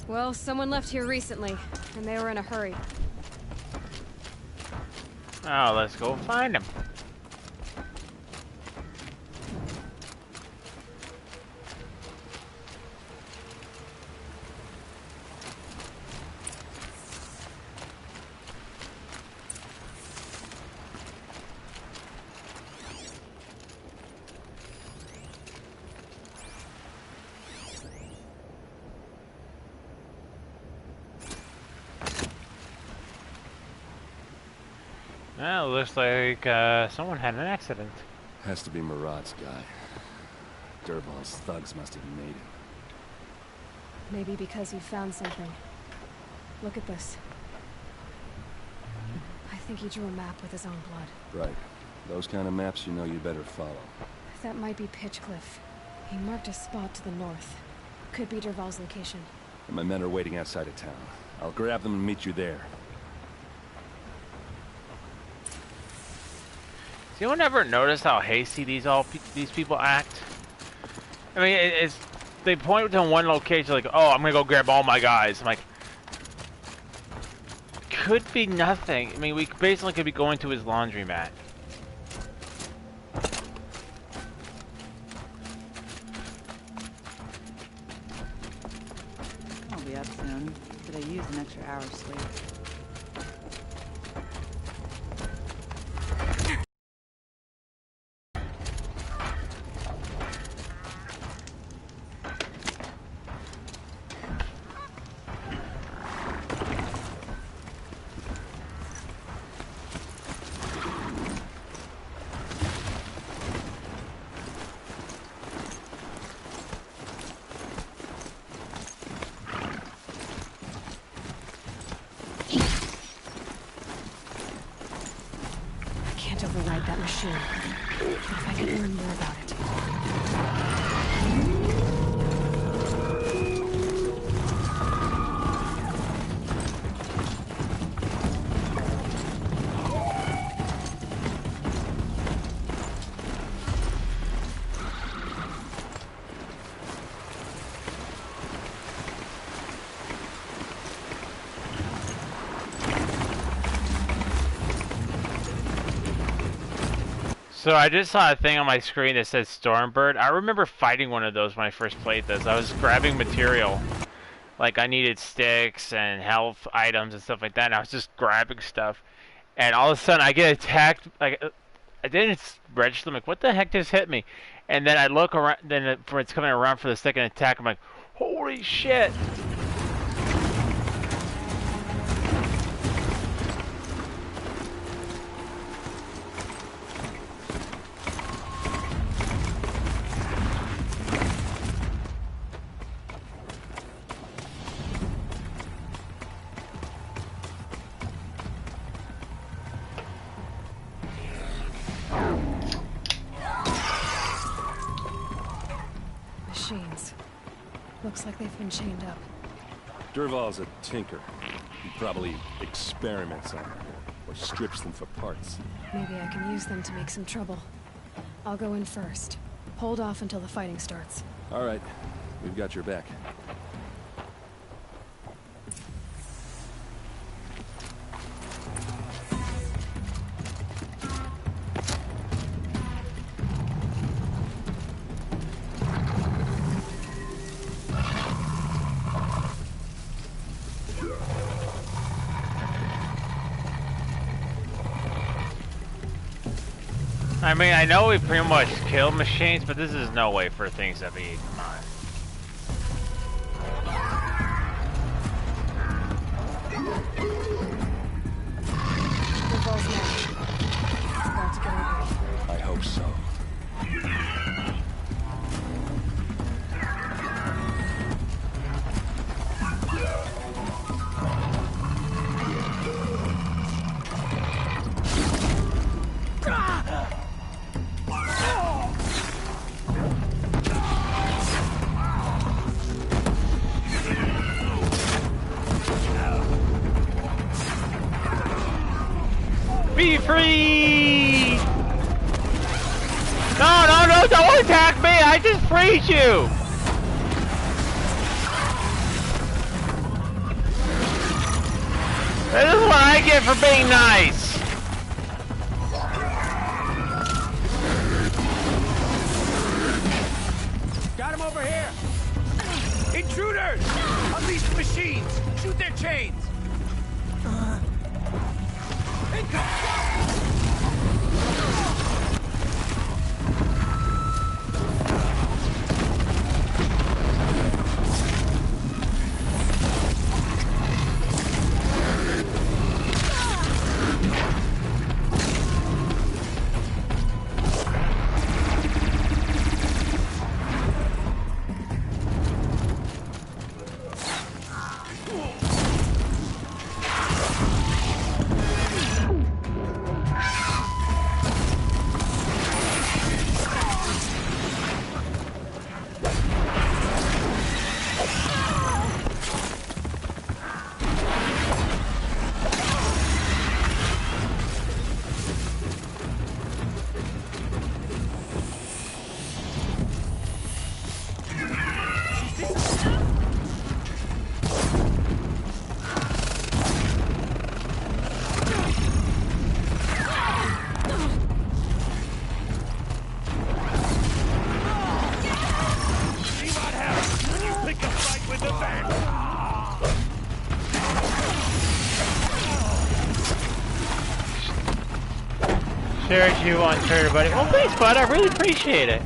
Well, someone left here recently, and they were in a hurry. Oh, let's go find him. Well, looks like someone had an accident. Has to be Murad's guy. Dervahl's thugs must have made him. Maybe because he found something. Look at this. I think he drew a map with his own blood. Right. Those kind of maps you know you better follow. That might be Pitchcliff. He marked a spot to the north. Could be Dervahl's location. And my men are waiting outside of town. I'll grab them and meet you there. Does anyone ever notice how hasty these people act? I mean, it's they point to one location like, oh, I'm gonna go grab all my guys. I'm like, could be nothing. I mean, we basically could be going to his laundromat. I'll be up soon. Could I use an extra hour's sleep? Override that machine. If I could learn more about it. So I just saw a thing on my screen that says Stormbird. I remember fighting one of those when I first played this. I was grabbing material. Like I needed sticks and health items and stuff like that. And I was just grabbing stuff. And all of a sudden I get attacked. Like I didn't register. I'm like, what the heck just hit me? And then I look around. Then it's coming around for the second attack. I'm like, holy shit. Machines. Looks like they've been chained up. Dervahl's a tinker. He probably experiments on them, or strips them for parts. Maybe I can use them to make some trouble. I'll go in first. Hold off until the fighting starts. All right. We've got your back. I mean, I know we pretty much killed machines, but this is no way for things to be. Come on. I hope so. Be free! No, no, no, don't attack me! I just freed you! This is what I get for being nice! Got him over here! Intruders! Unleash the machines! Shoot their chains! Charge you on Twitter, buddy. Well, thanks, bud. I really appreciate it.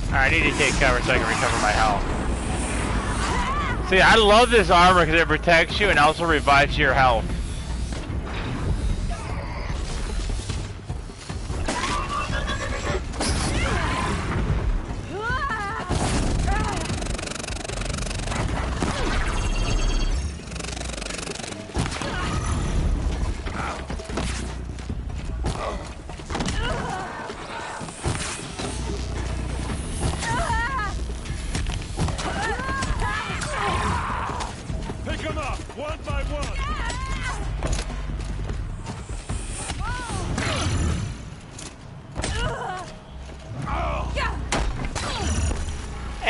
Alright, I need to take cover so I can recover my health. See, I love this armor because it protects you and also revives your health.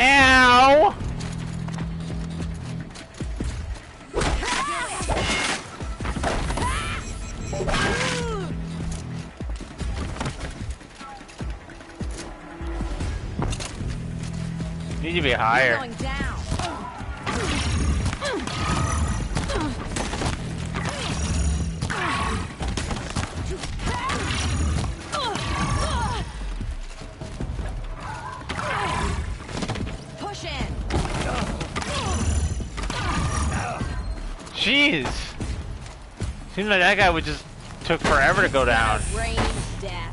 Ow! Need to be higher. Going down. Push in. Jeez. Seems like that guy would just took forever to go down. Range death.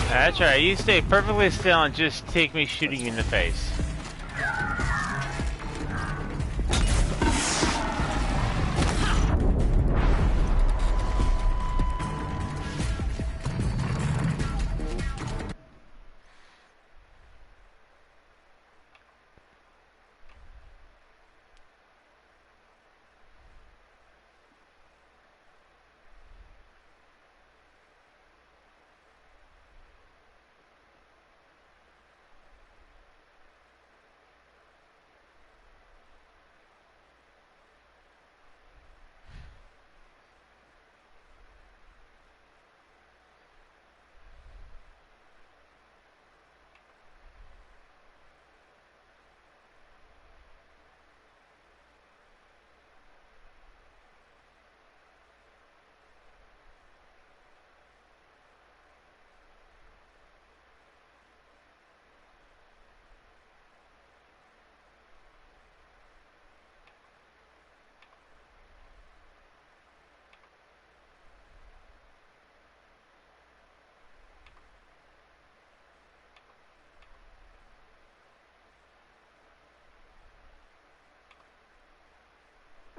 That's right, you stay perfectly still and just take me shooting you in the face.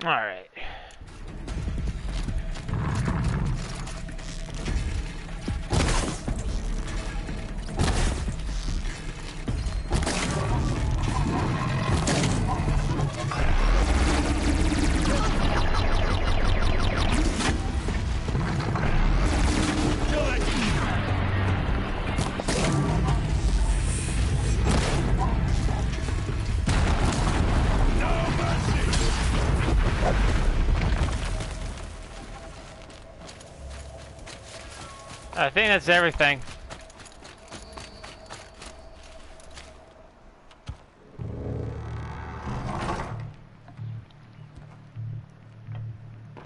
Alright. I think that's everything.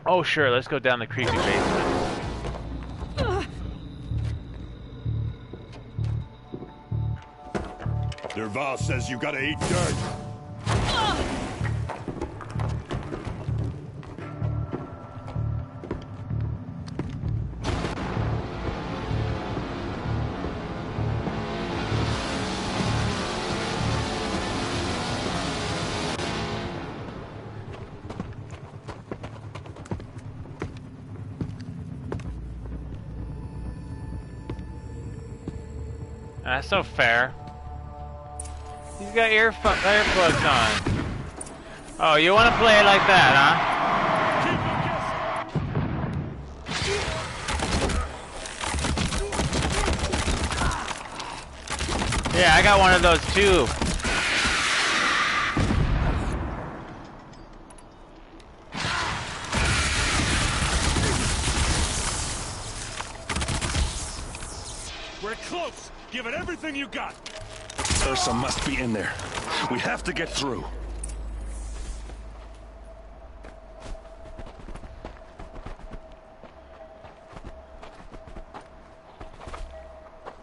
Oh sure, let's go down the creepy basement. Derval says you gotta eat dirt. That's so fair. He's got earplugs on. Oh, you want to play it like that, huh? Yeah, I got one of those too. We're close. Give it everything you got. Ursa must be in there. We have to get through.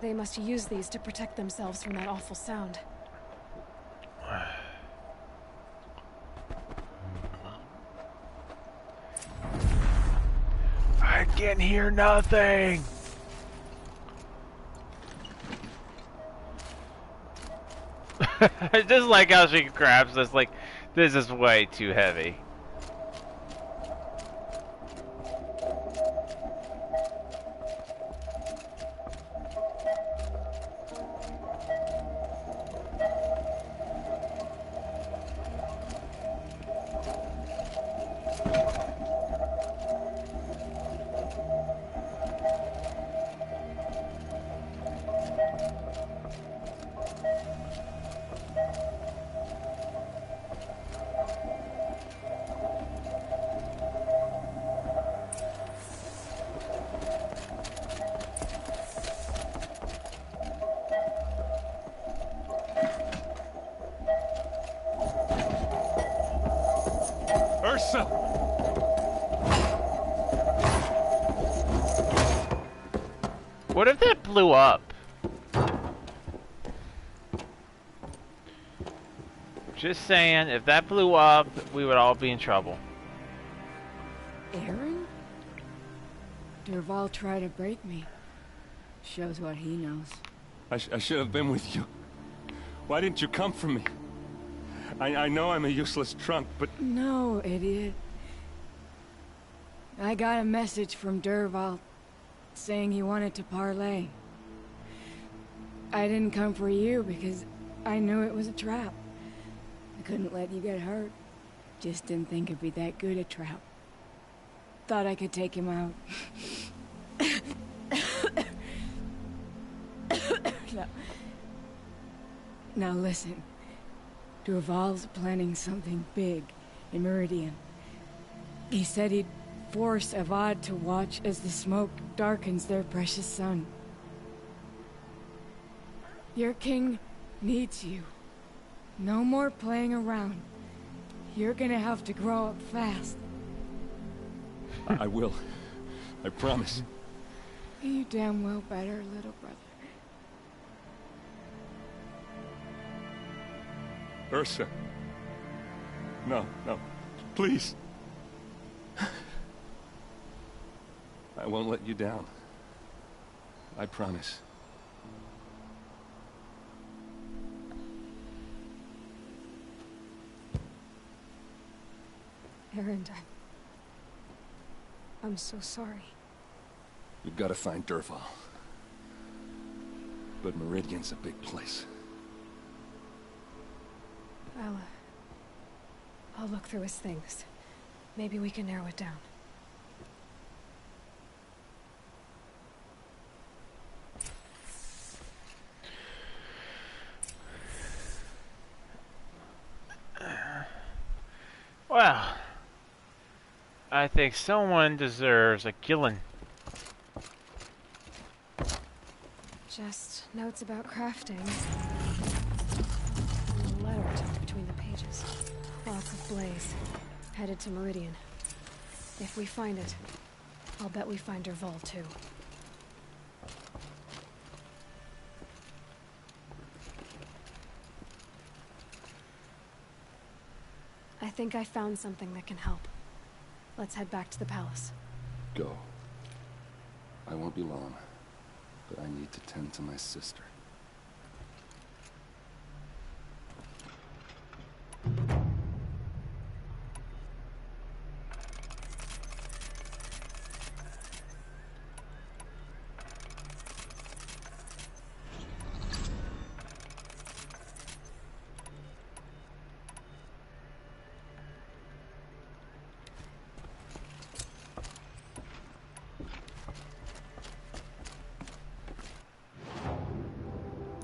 They must use these to protect themselves from that awful sound. I can hear nothing. I just like how she grabs this, like, this is way too heavy. Ursa! What if that blew up? Just saying, if that blew up, we would all be in trouble. Aaron? Durval tried to break me. Shows what he knows. I should have been with you. Why didn't you come for me? I know I'm a useless trunk, but... No, idiot. I got a message from Durval saying he wanted to parlay. I didn't come for you because I knew it was a trap. I couldn't let you get hurt. Just didn't think it'd be that good a trap. Thought I could take him out. No. Now listen. Durval's planning something big in Meridian. He said he'd force Avad to watch as the smoke darkens their precious sun. Your king needs you. No more playing around. You're gonna have to grow up fast. I will. I promise. You damn well better, little brother. Ursa. No, no. Please. I won't let you down. I promise. Aaron, I'm so sorry. We've got to find Durval. But Meridian's a big place. I'll look through his things. Maybe we can narrow it down. Well, I think someone deserves a killing. Just notes about crafting. A letter tucked between the pages. Lots of blaze. Headed to Meridian. If we find it, I'll bet we find Durval too. I think I found something that can help. Let's head back to the palace. Go. I won't be long, but I need to tend to my sister.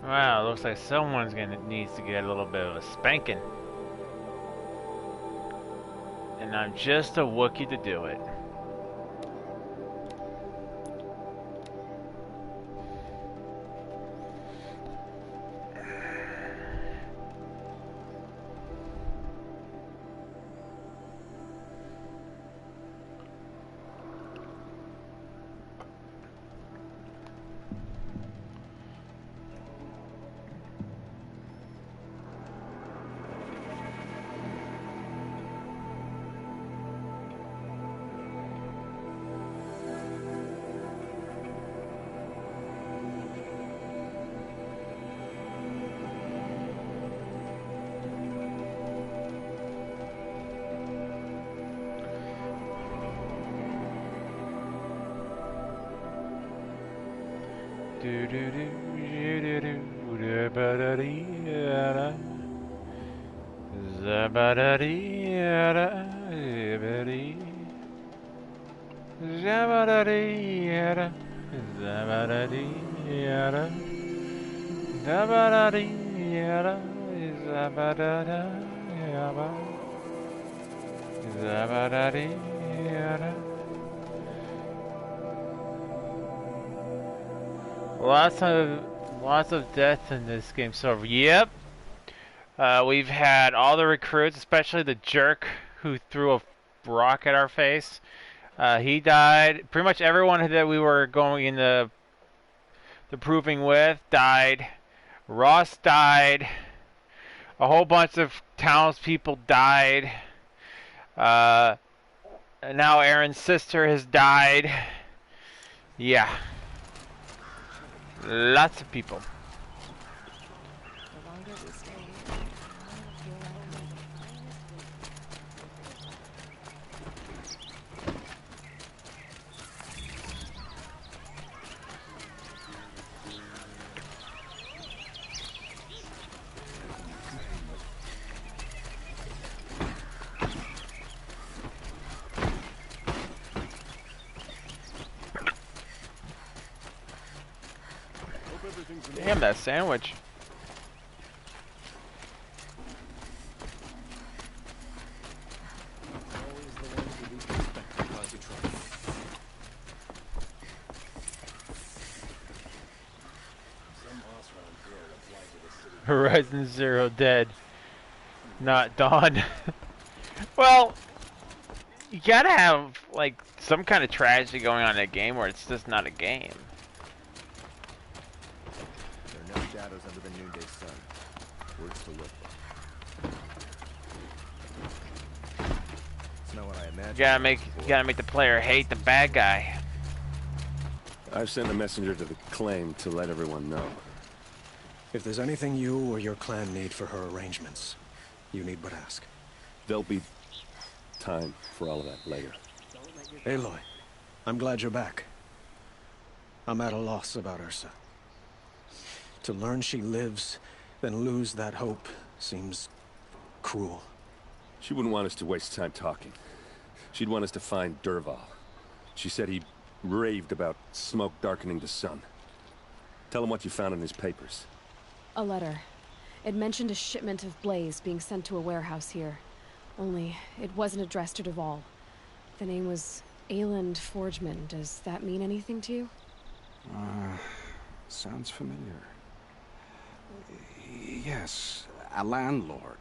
Wow, looks like someone's gonna needs to get a little bit of a spanking. And I'm just a Wookiee to do it. Lots of death in this game. So yep, we've had all the recruits, especially the jerk who threw a rock at our face. He died. Pretty much everyone that we were going in the proving with died. Ross died. A whole bunch of townspeople died. And now Aaron's sister has died. Yeah. Lots of people. Damn, that sandwich. Horizon Zero dead. Not Dawn. Well, you gotta have, like, some kind of tragedy going on in a game where it's just not a game. There are no shadows under the noonday sun. Words to live by. It's not what I imagined. You gotta make the player hate the bad guy. I've sent a messenger to the claim to let everyone know. If there's anything you or your clan need for her arrangements, you need but ask. There'll be time for all of that later. Aloy, I'm glad you're back. I'm at a loss about Ursa. To learn she lives, then lose that hope, seems cruel. She wouldn't want us to waste time talking. She'd want us to find Dervahl. She said he raved about smoke darkening the sun. Tell him what you found in his papers. A letter. It mentioned a shipment of blaze being sent to a warehouse here. Only, it wasn't addressed to Dervahl. The name was Ayland Forgeman. Does that mean anything to you? Sounds familiar. Yes, a landlord.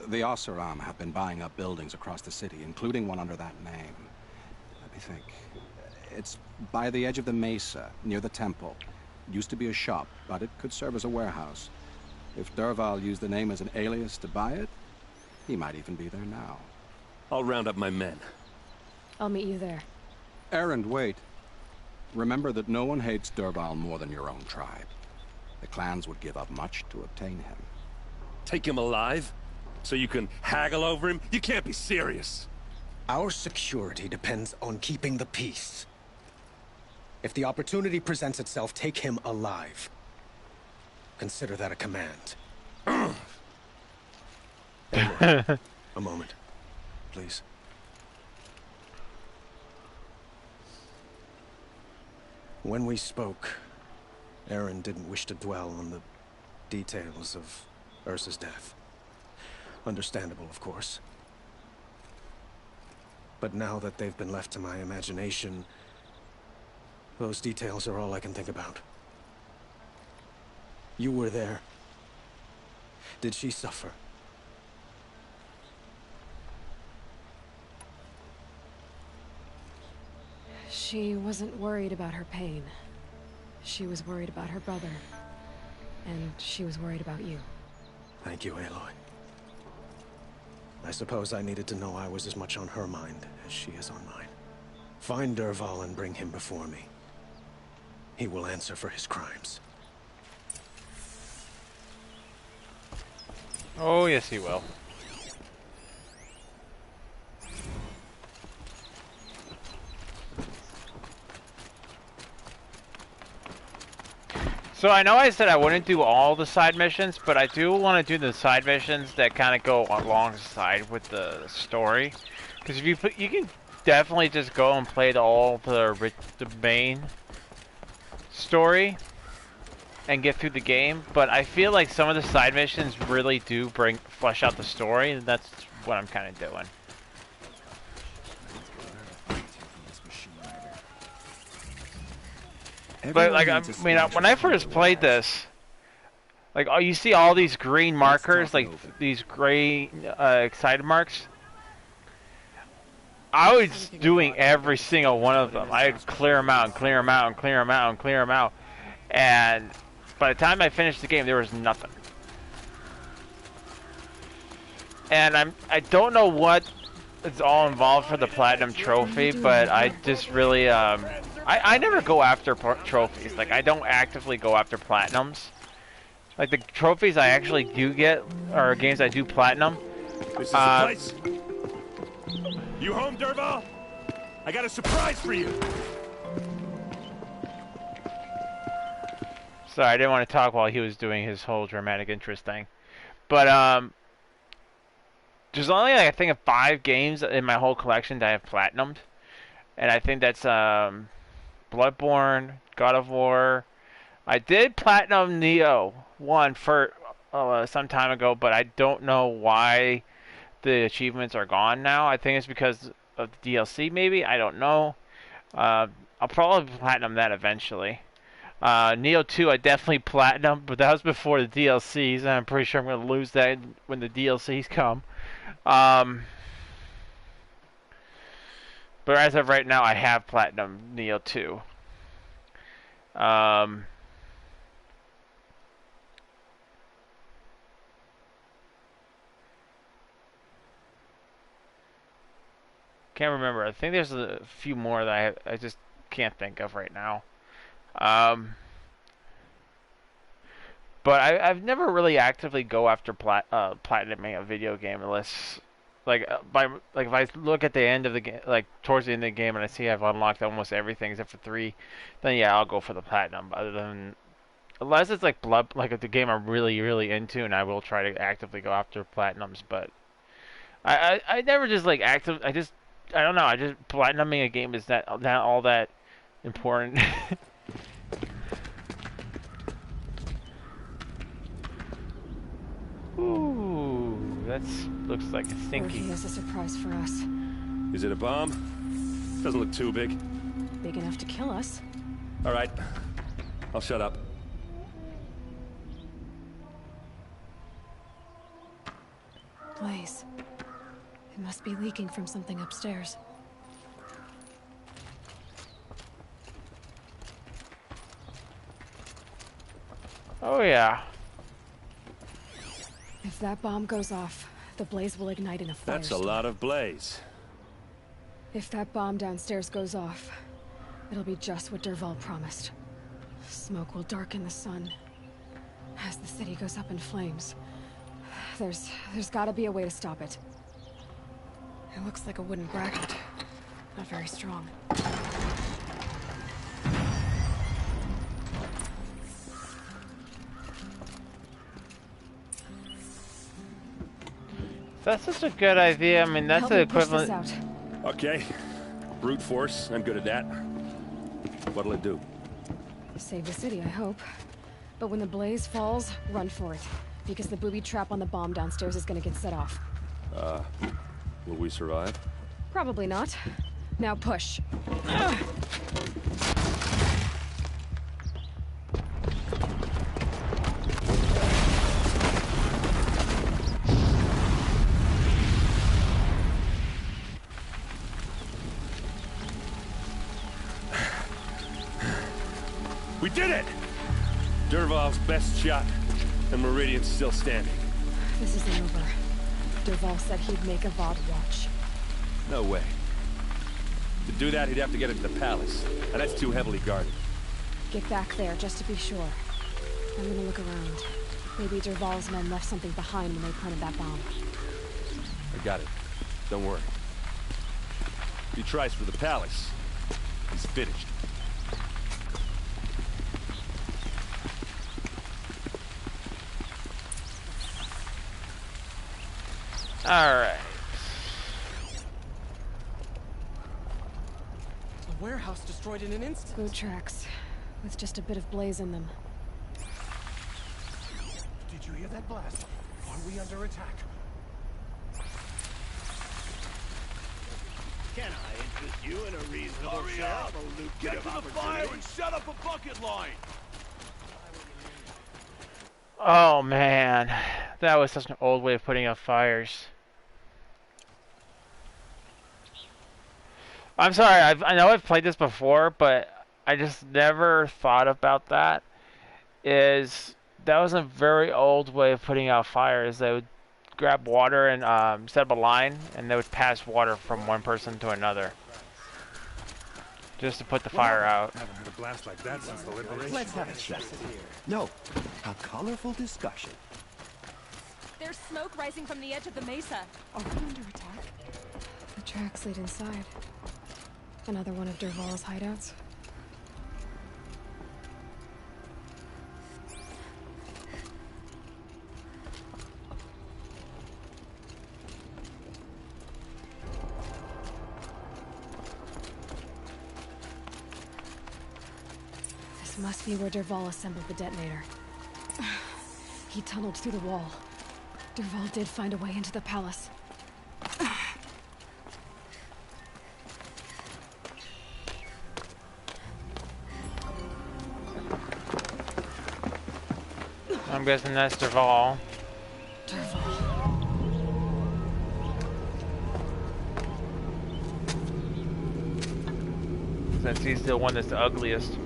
The Oseram have been buying up buildings across the city, including one under that name. Let me think. It's by the edge of the mesa, near the temple. It used to be a shop, but it could serve as a warehouse. If Dervahl used the name as an alias to buy it, he might even be there now. I'll round up my men. I'll meet you there. Erend, wait. Remember that no one hates Dervahl more than your own tribe. The clans would give up much to obtain him. Take him alive? So you can haggle over him? You can't be serious. Our security depends on keeping the peace. If the opportunity presents itself, take him alive. Consider that a command. A moment, please. When we spoke, Aaron didn't wish to dwell on the details of Ursa's death. Understandable, of course. But now that they've been left to my imagination, those details are all I can think about. You were there. Did she suffer? She wasn't worried about her pain. She was worried about her brother. And she was worried about you. Thank you, Aloy. I suppose I needed to know I was as much on her mind as she is on mine. Find Dervahl and bring him before me. He will answer for his crimes. Oh, yes, he will. So I know I said I wouldn't do all the side missions, but I do want to do the side missions that kind of go alongside with the story. Because if you put, you can definitely just go and play the main story and get through the game. But I feel like some of the side missions really do flesh out the story, and that's what I'm kind of doing. But like, I mean, when I first played this, like, oh, you see all these green markers, like these gray excited marks. I was doing every single one of them. I'd clear them out and clear them out and clear them out and clear them out. And by the time I finished the game, there was nothing. And I don't know what is all involved for the platinum trophy, but I just really I never go after trophies. Like, I don't actively go after platinums. Like, the trophies I actually do get are games I do platinum. This is the place. You home, Dervahl? I got a surprise for you. Sorry, I didn't want to talk while he was doing his whole dramatic interest thing. But there's only, like, I think, 5 games in my whole collection that I have platinumed. And I think that's Bloodborne, God of War. I did platinum Neo 1 for some time ago, but I don't know why the achievements are gone now. I think it's because of the DLC, maybe. I don't know. I'll probably platinum that eventually. Neo 2, I definitely platinum, but that was before the DLCs, and I'm pretty sure I'm going to lose that when the DLCs come. But as of right now, I have platinum Neo 2. Can't remember. I think there's a few more that I just can't think of right now. But I've never really actively go after platinuming a video game unless, like, if I look at the end of the game, like towards the end of the game, and I see I've unlocked almost everything except for 3, then yeah, I'll go for the platinum. Other than, unless it's like the game I'm really, really into, and I will try to actively go after platinums. But I never just like I don't know. I just platinuming a game is not all that important. Ooh, that looks like a stinky. He has a surprise for us. Is it a bomb? Doesn't look too big. Big enough to kill us. All right, I'll shut up. Blaze. It must be leaking from something upstairs. Oh yeah. If that bomb goes off, the blaze will ignite in a firestorm. That's a lot of blaze. If that bomb downstairs goes off, it'll be just what Dervahl promised. Smoke will darken the sun. As the city goes up in flames, there's gotta be a way to stop it. It looks like a wooden bracket. Not very strong. That's such a good idea. I mean, that's the equivalent. Push this out. Okay. Brute force. I'm good at that. What'll it do? Save the city, I hope. But when the blaze falls, run for it. Because the booby trap on the bomb downstairs is gonna get set off. Will we survive? Probably not. Now push. We did it! Dervahl's best shot, and Meridian's still standing. This isn't over. Dervahl said he'd make a VOD watch. No way. To do that, he'd have to get into the palace, and that's too heavily guarded. Get back there, just to be sure. I'm gonna look around. Maybe Dervahl's men left something behind when they planted that bomb. I got it. Don't worry. If he tries for the palace, he's finished. Alright. A warehouse destroyed in an instant. Boot tracks, with just a bit of blaze in them. Did you hear that blast? Are we under attack? Can I interest you in a reasonable share of a lucrative Get to the fire and set up a bucket line! Oh man, that was such an old way of putting out fires. I'm sorry, I know I've played this before, but I just never thought about that. That was a very old way of putting out fires. They would grab water and set up a line, and they would pass water from one person to another, just to put the fire out. I haven't had a blast like that since the liberation. Let's have a chat. No, a colorful discussion. There's smoke rising from the edge of the mesa. Are we under attack? The tracks lead inside. Another one of Dervahl's hideouts. This must be where Dervahl assembled the detonator. He tunneled through the wall. Dervahl did find a way into the palace. I'm guessing that's Dervahl. Since he's the one that's the ugliest.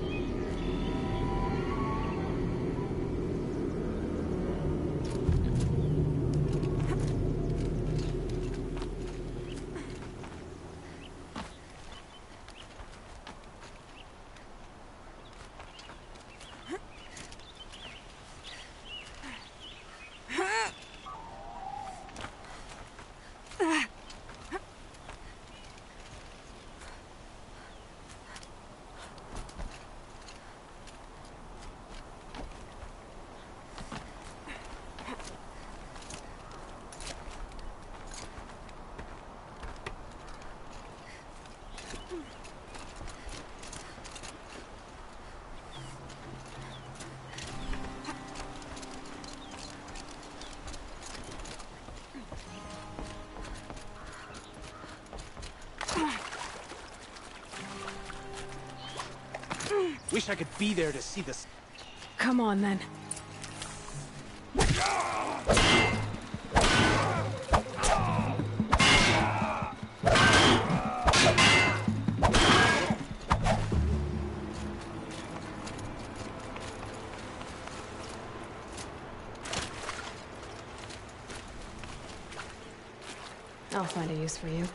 Wish I could be there to see this. Come on, then. I'll find a use for you.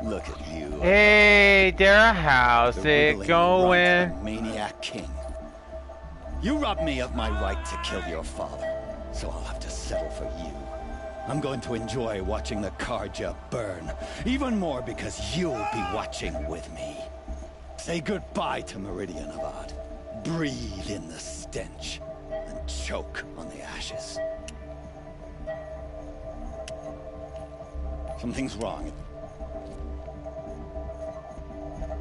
Look at you. Hey, Dara, how's it going? Maniac king. You robbed me of my right to kill your father, so I'll have to settle for you. I'm going to enjoy watching the Karja burn, even more because you'll be watching with me. Say goodbye to Meridian, Avad. breathe in the stench, and choke on the ashes. Something's wrong.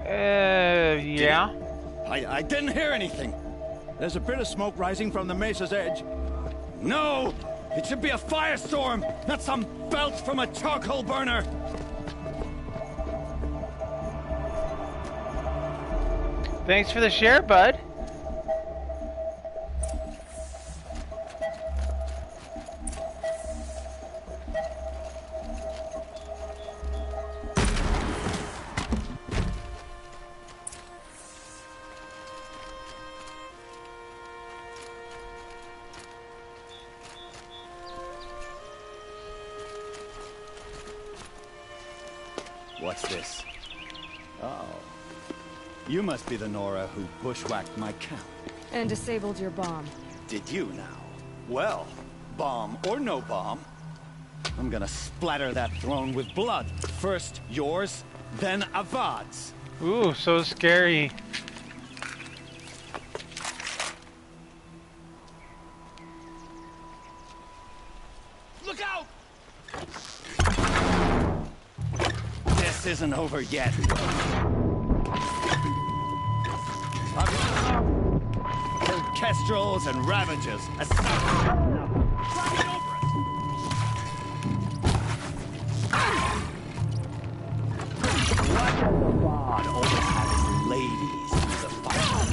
Yeah. I didn't hear anything. There's a bit of smoke rising from the mesa's edge. No! It should be a firestorm, not some belch from a charcoal burner! Thanks for the share, bud. What's this? Oh. You must be the Nora who bushwhacked my camp. And disabled your bomb. Did you now? Well, bomb or no bomb, I'm gonna splatter that throne with blood. First yours, then Avad's. Ooh, so scary. Look out! This isn't over yet. Killed kestrels and ravagers. God always has ladies in the fight.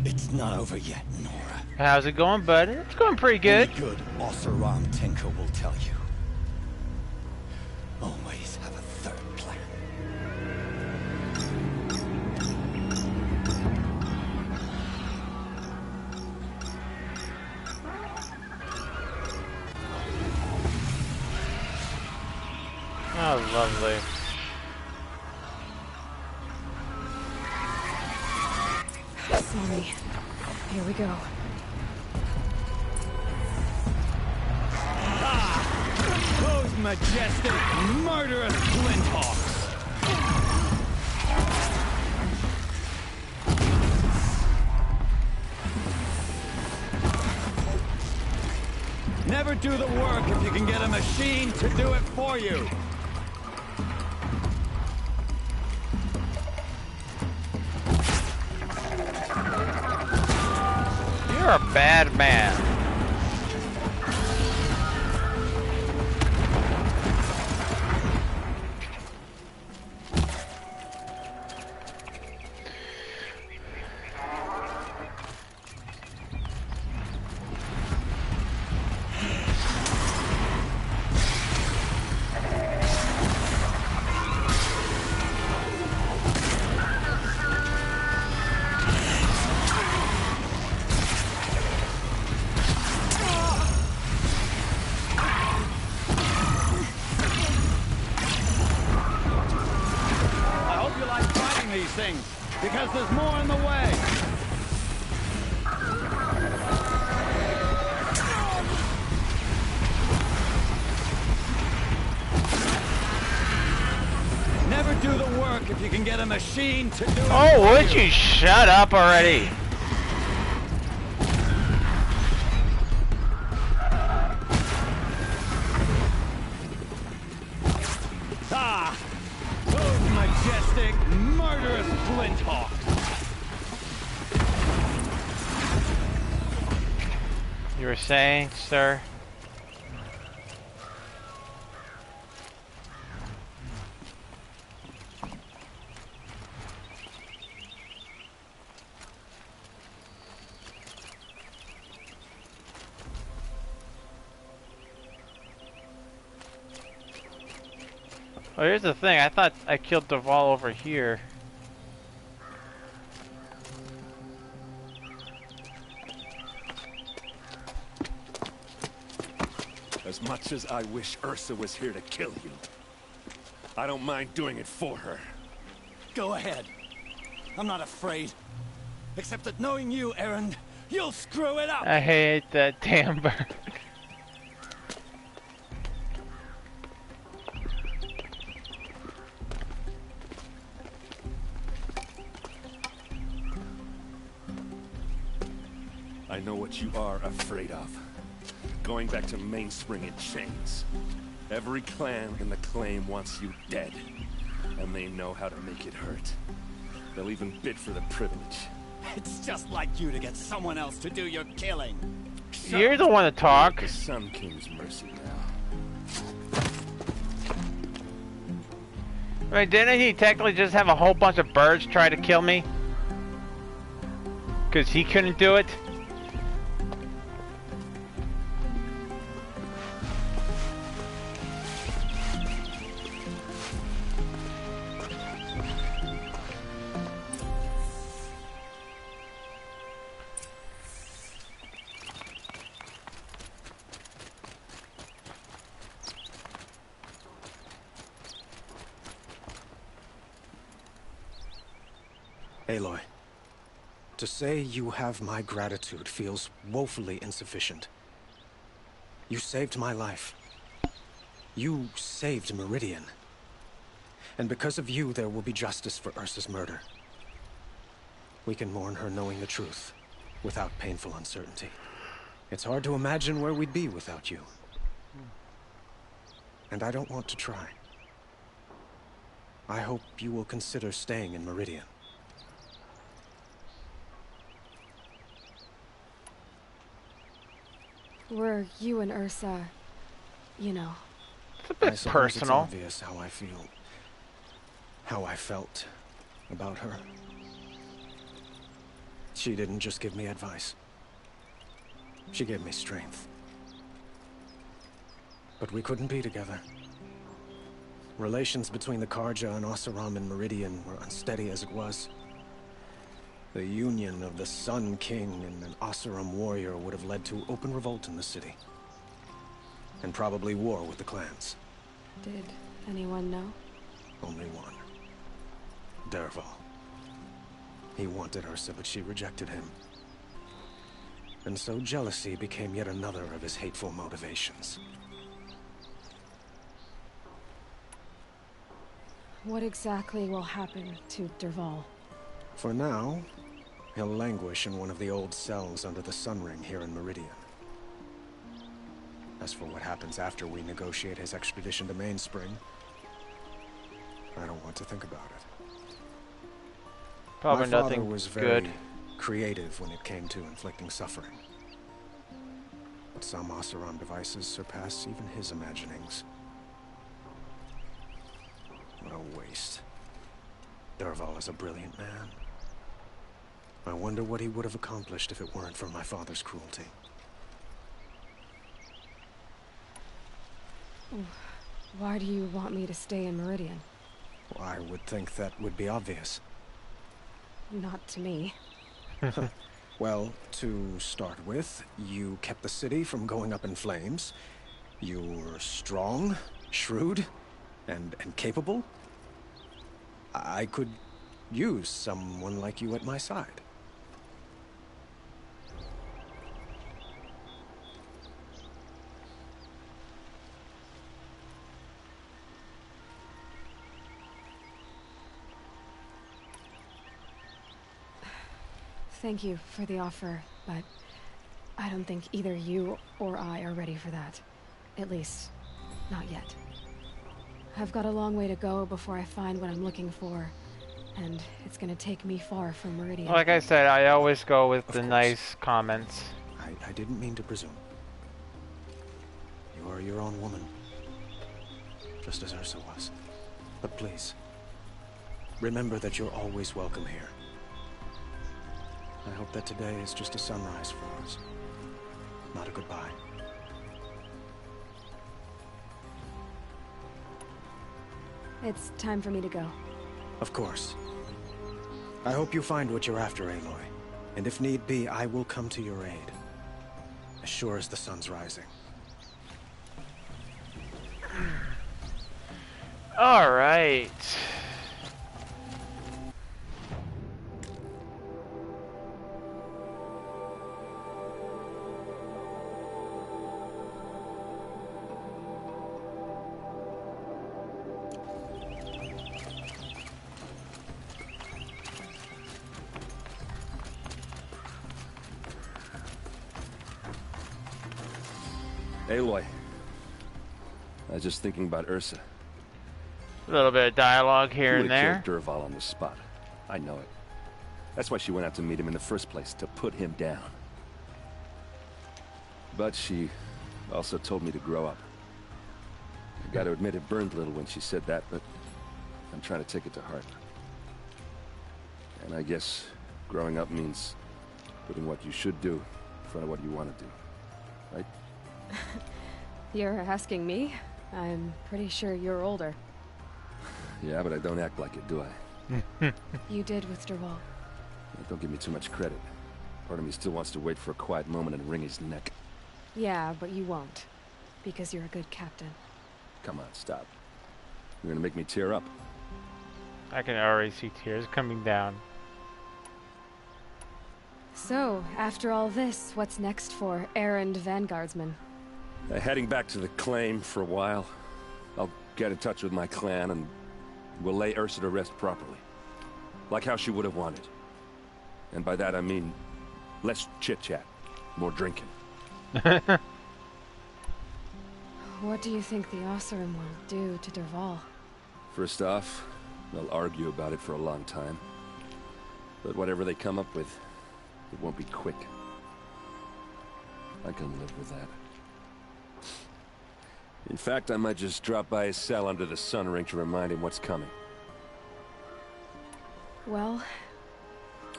It's not over yet, Nora. How's it going, bud? It's going pretty good. Only good Oseram Tinker will tell you. Always have a third plan. Oh, lovely. Sorry. Here we go. Those majestic, murderous flinthawks! Never do the work if you can get a machine to do it for you. You're a bad man. Things, because there's more in the way. Never do the work if you can get a machine to do it. Oh, would you shut up already? Ah! Those majestic, murderous flinthawks! You were saying, sir? Well, here's the thing. I thought I killed Duval over here. As much as I wish Ursa was here to kill you, I don't mind doing it for her. Go ahead. I'm not afraid. Except that knowing you, Erend, you'll screw it up! I hate that damn bird. I know what you are afraid of. Going back to Mainspring in chains. Every clan in the claim wants you dead. And they know how to make it hurt. They'll even bid for the privilege. It's just like you to get someone else to do your killing. You're the one to talk. The Sun King's mercy now. I mean, didn't he technically just have a whole bunch of birds try to kill me? Because he couldn't do it? Aloy, to say you have my gratitude feels woefully insufficient. You saved my life. You saved Meridian. And because of you, there will be justice for Ursa's murder. We can mourn her knowing the truth, without painful uncertainty. It's hard to imagine where we'd be without you. And I don't want to try. I hope you will consider staying in Meridian. Were you and Ursa, you know? It's a bit personal. It's obvious how I feel. How I felt about her. She didn't just give me advice. She gave me strength. But we couldn't be together. Relations between the Karja and Oseram and Meridian were unsteady as it was. The union of the Sun King and an Oseram warrior would have led to open revolt in the city. And probably war with the clans. Did anyone know? Only one. Dervahl. He wanted Ursa, but she rejected him. And so jealousy became yet another of his hateful motivations. What exactly will happen to Dervahl? For now, he'll languish in one of the old cells under the Sun Ring here in Meridian. As for what happens after we negotiate his extradition to Mainspring, I don't want to think about it. Probably My father nothing was very good. creative when it came to inflicting suffering. But some Oseram devices surpass even his imaginings. What a waste. Dervahl is a brilliant man. I wonder what he would have accomplished if it weren't for my father's cruelty. Why do you want me to stay in Meridian? Well, I would think that would be obvious. Not to me. Well, to start with, you kept the city from going up in flames. You were strong, shrewd, and capable. I could use someone like you at my side. Thank you for the offer, but I don't think either you or I are ready for that. At least, not yet. I've got a long way to go before I find what I'm looking for, and it's gonna take me far from Meridian. Like I said, I always go with the nice comments. I didn't mean to presume. You are your own woman, just as Ursa was. But please, remember that you're always welcome here. I hope that today is just a sunrise for us, not a goodbye. It's time for me to go. Of course. I hope you find what you're after, Aloy. And if need be, I will come to your aid. As sure as the sun's rising. All right. Aloy. I was just thinking about Ursa. A little bit of dialogue here She and would have there. killed Dervahl on the spot. I know it. That's why she went out to meet him in the first place, to put him down. But she also told me to grow up. I gotta admit it burned a little when she said that, but I'm trying to take it to heart. And I guess growing up means putting what you should do in front of what you want to do. Right? You're asking me? I'm pretty sure you're older. Yeah, but I don't act like it, do I? You did with Dervahl. Don't give me too much credit. Part of me still wants to wait for a quiet moment and wring his neck. Yeah, but you won't. Because you're a good captain. Come on, stop. You're gonna make me tear up. I can already see tears coming down. So, after all this, what's next for errand vanguardsman? Heading back to the claim for a while. I'll get in touch with my clan and we'll lay Ursa to rest properly. Like how she would have wanted. And by that I mean less chit-chat, more drinking. What do you think the Oseram will do to Dervahl? First off, they'll argue about it for a long time. But whatever they come up with, it won't be quick. I can live with that. In fact, I might just drop by his cell under the sun ring to remind him what's coming. Well...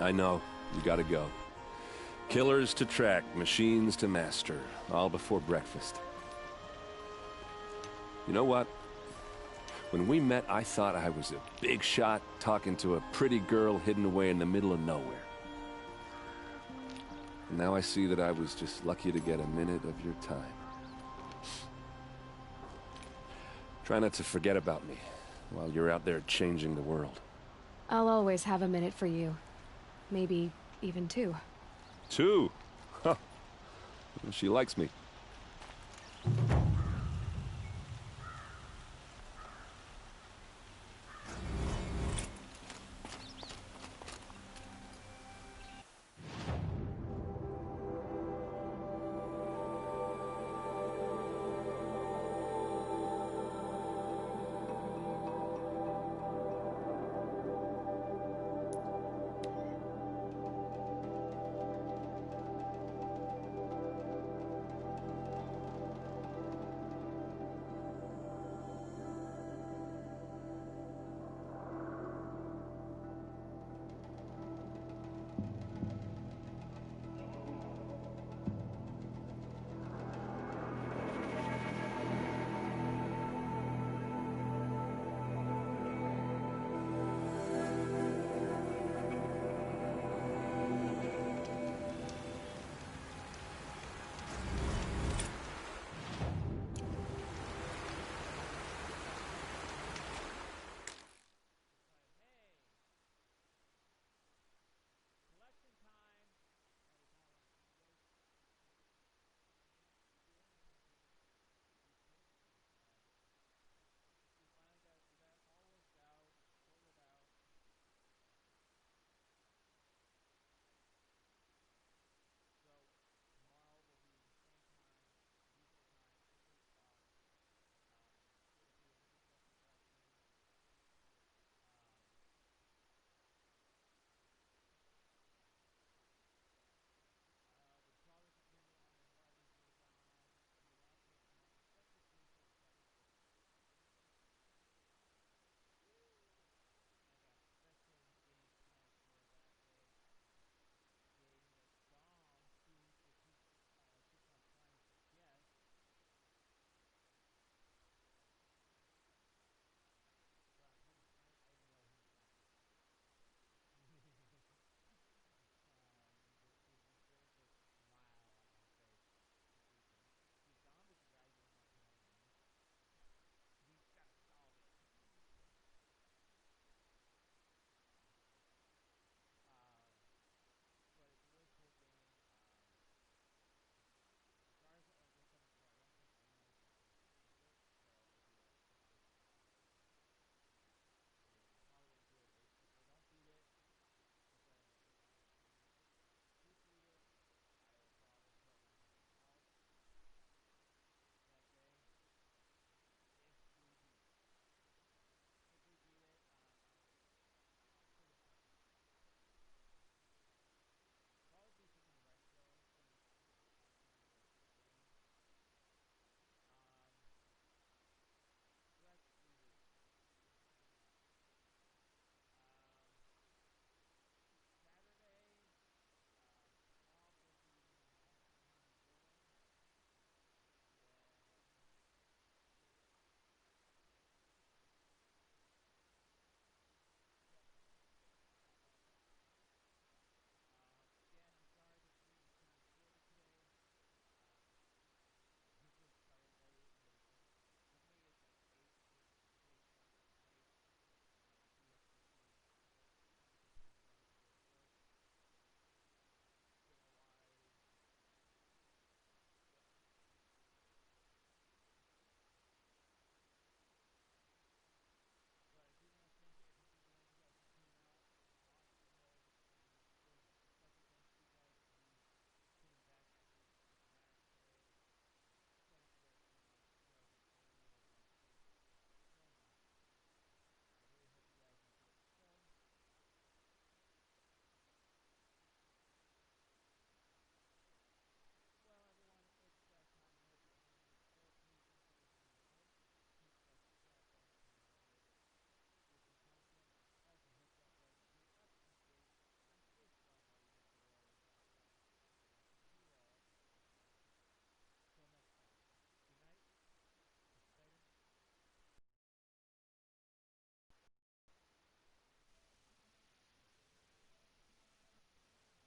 I know. You gotta go. Killers to track, machines to master. All before breakfast. You know what? When we met, I thought I was a big shot talking to a pretty girl hidden away in the middle of nowhere. And now I see that I was just lucky to get a minute of your time. Try not to forget about me while you're out there changing the world. I'll always have a minute for you. Maybe even two. 2? Huh. She likes me.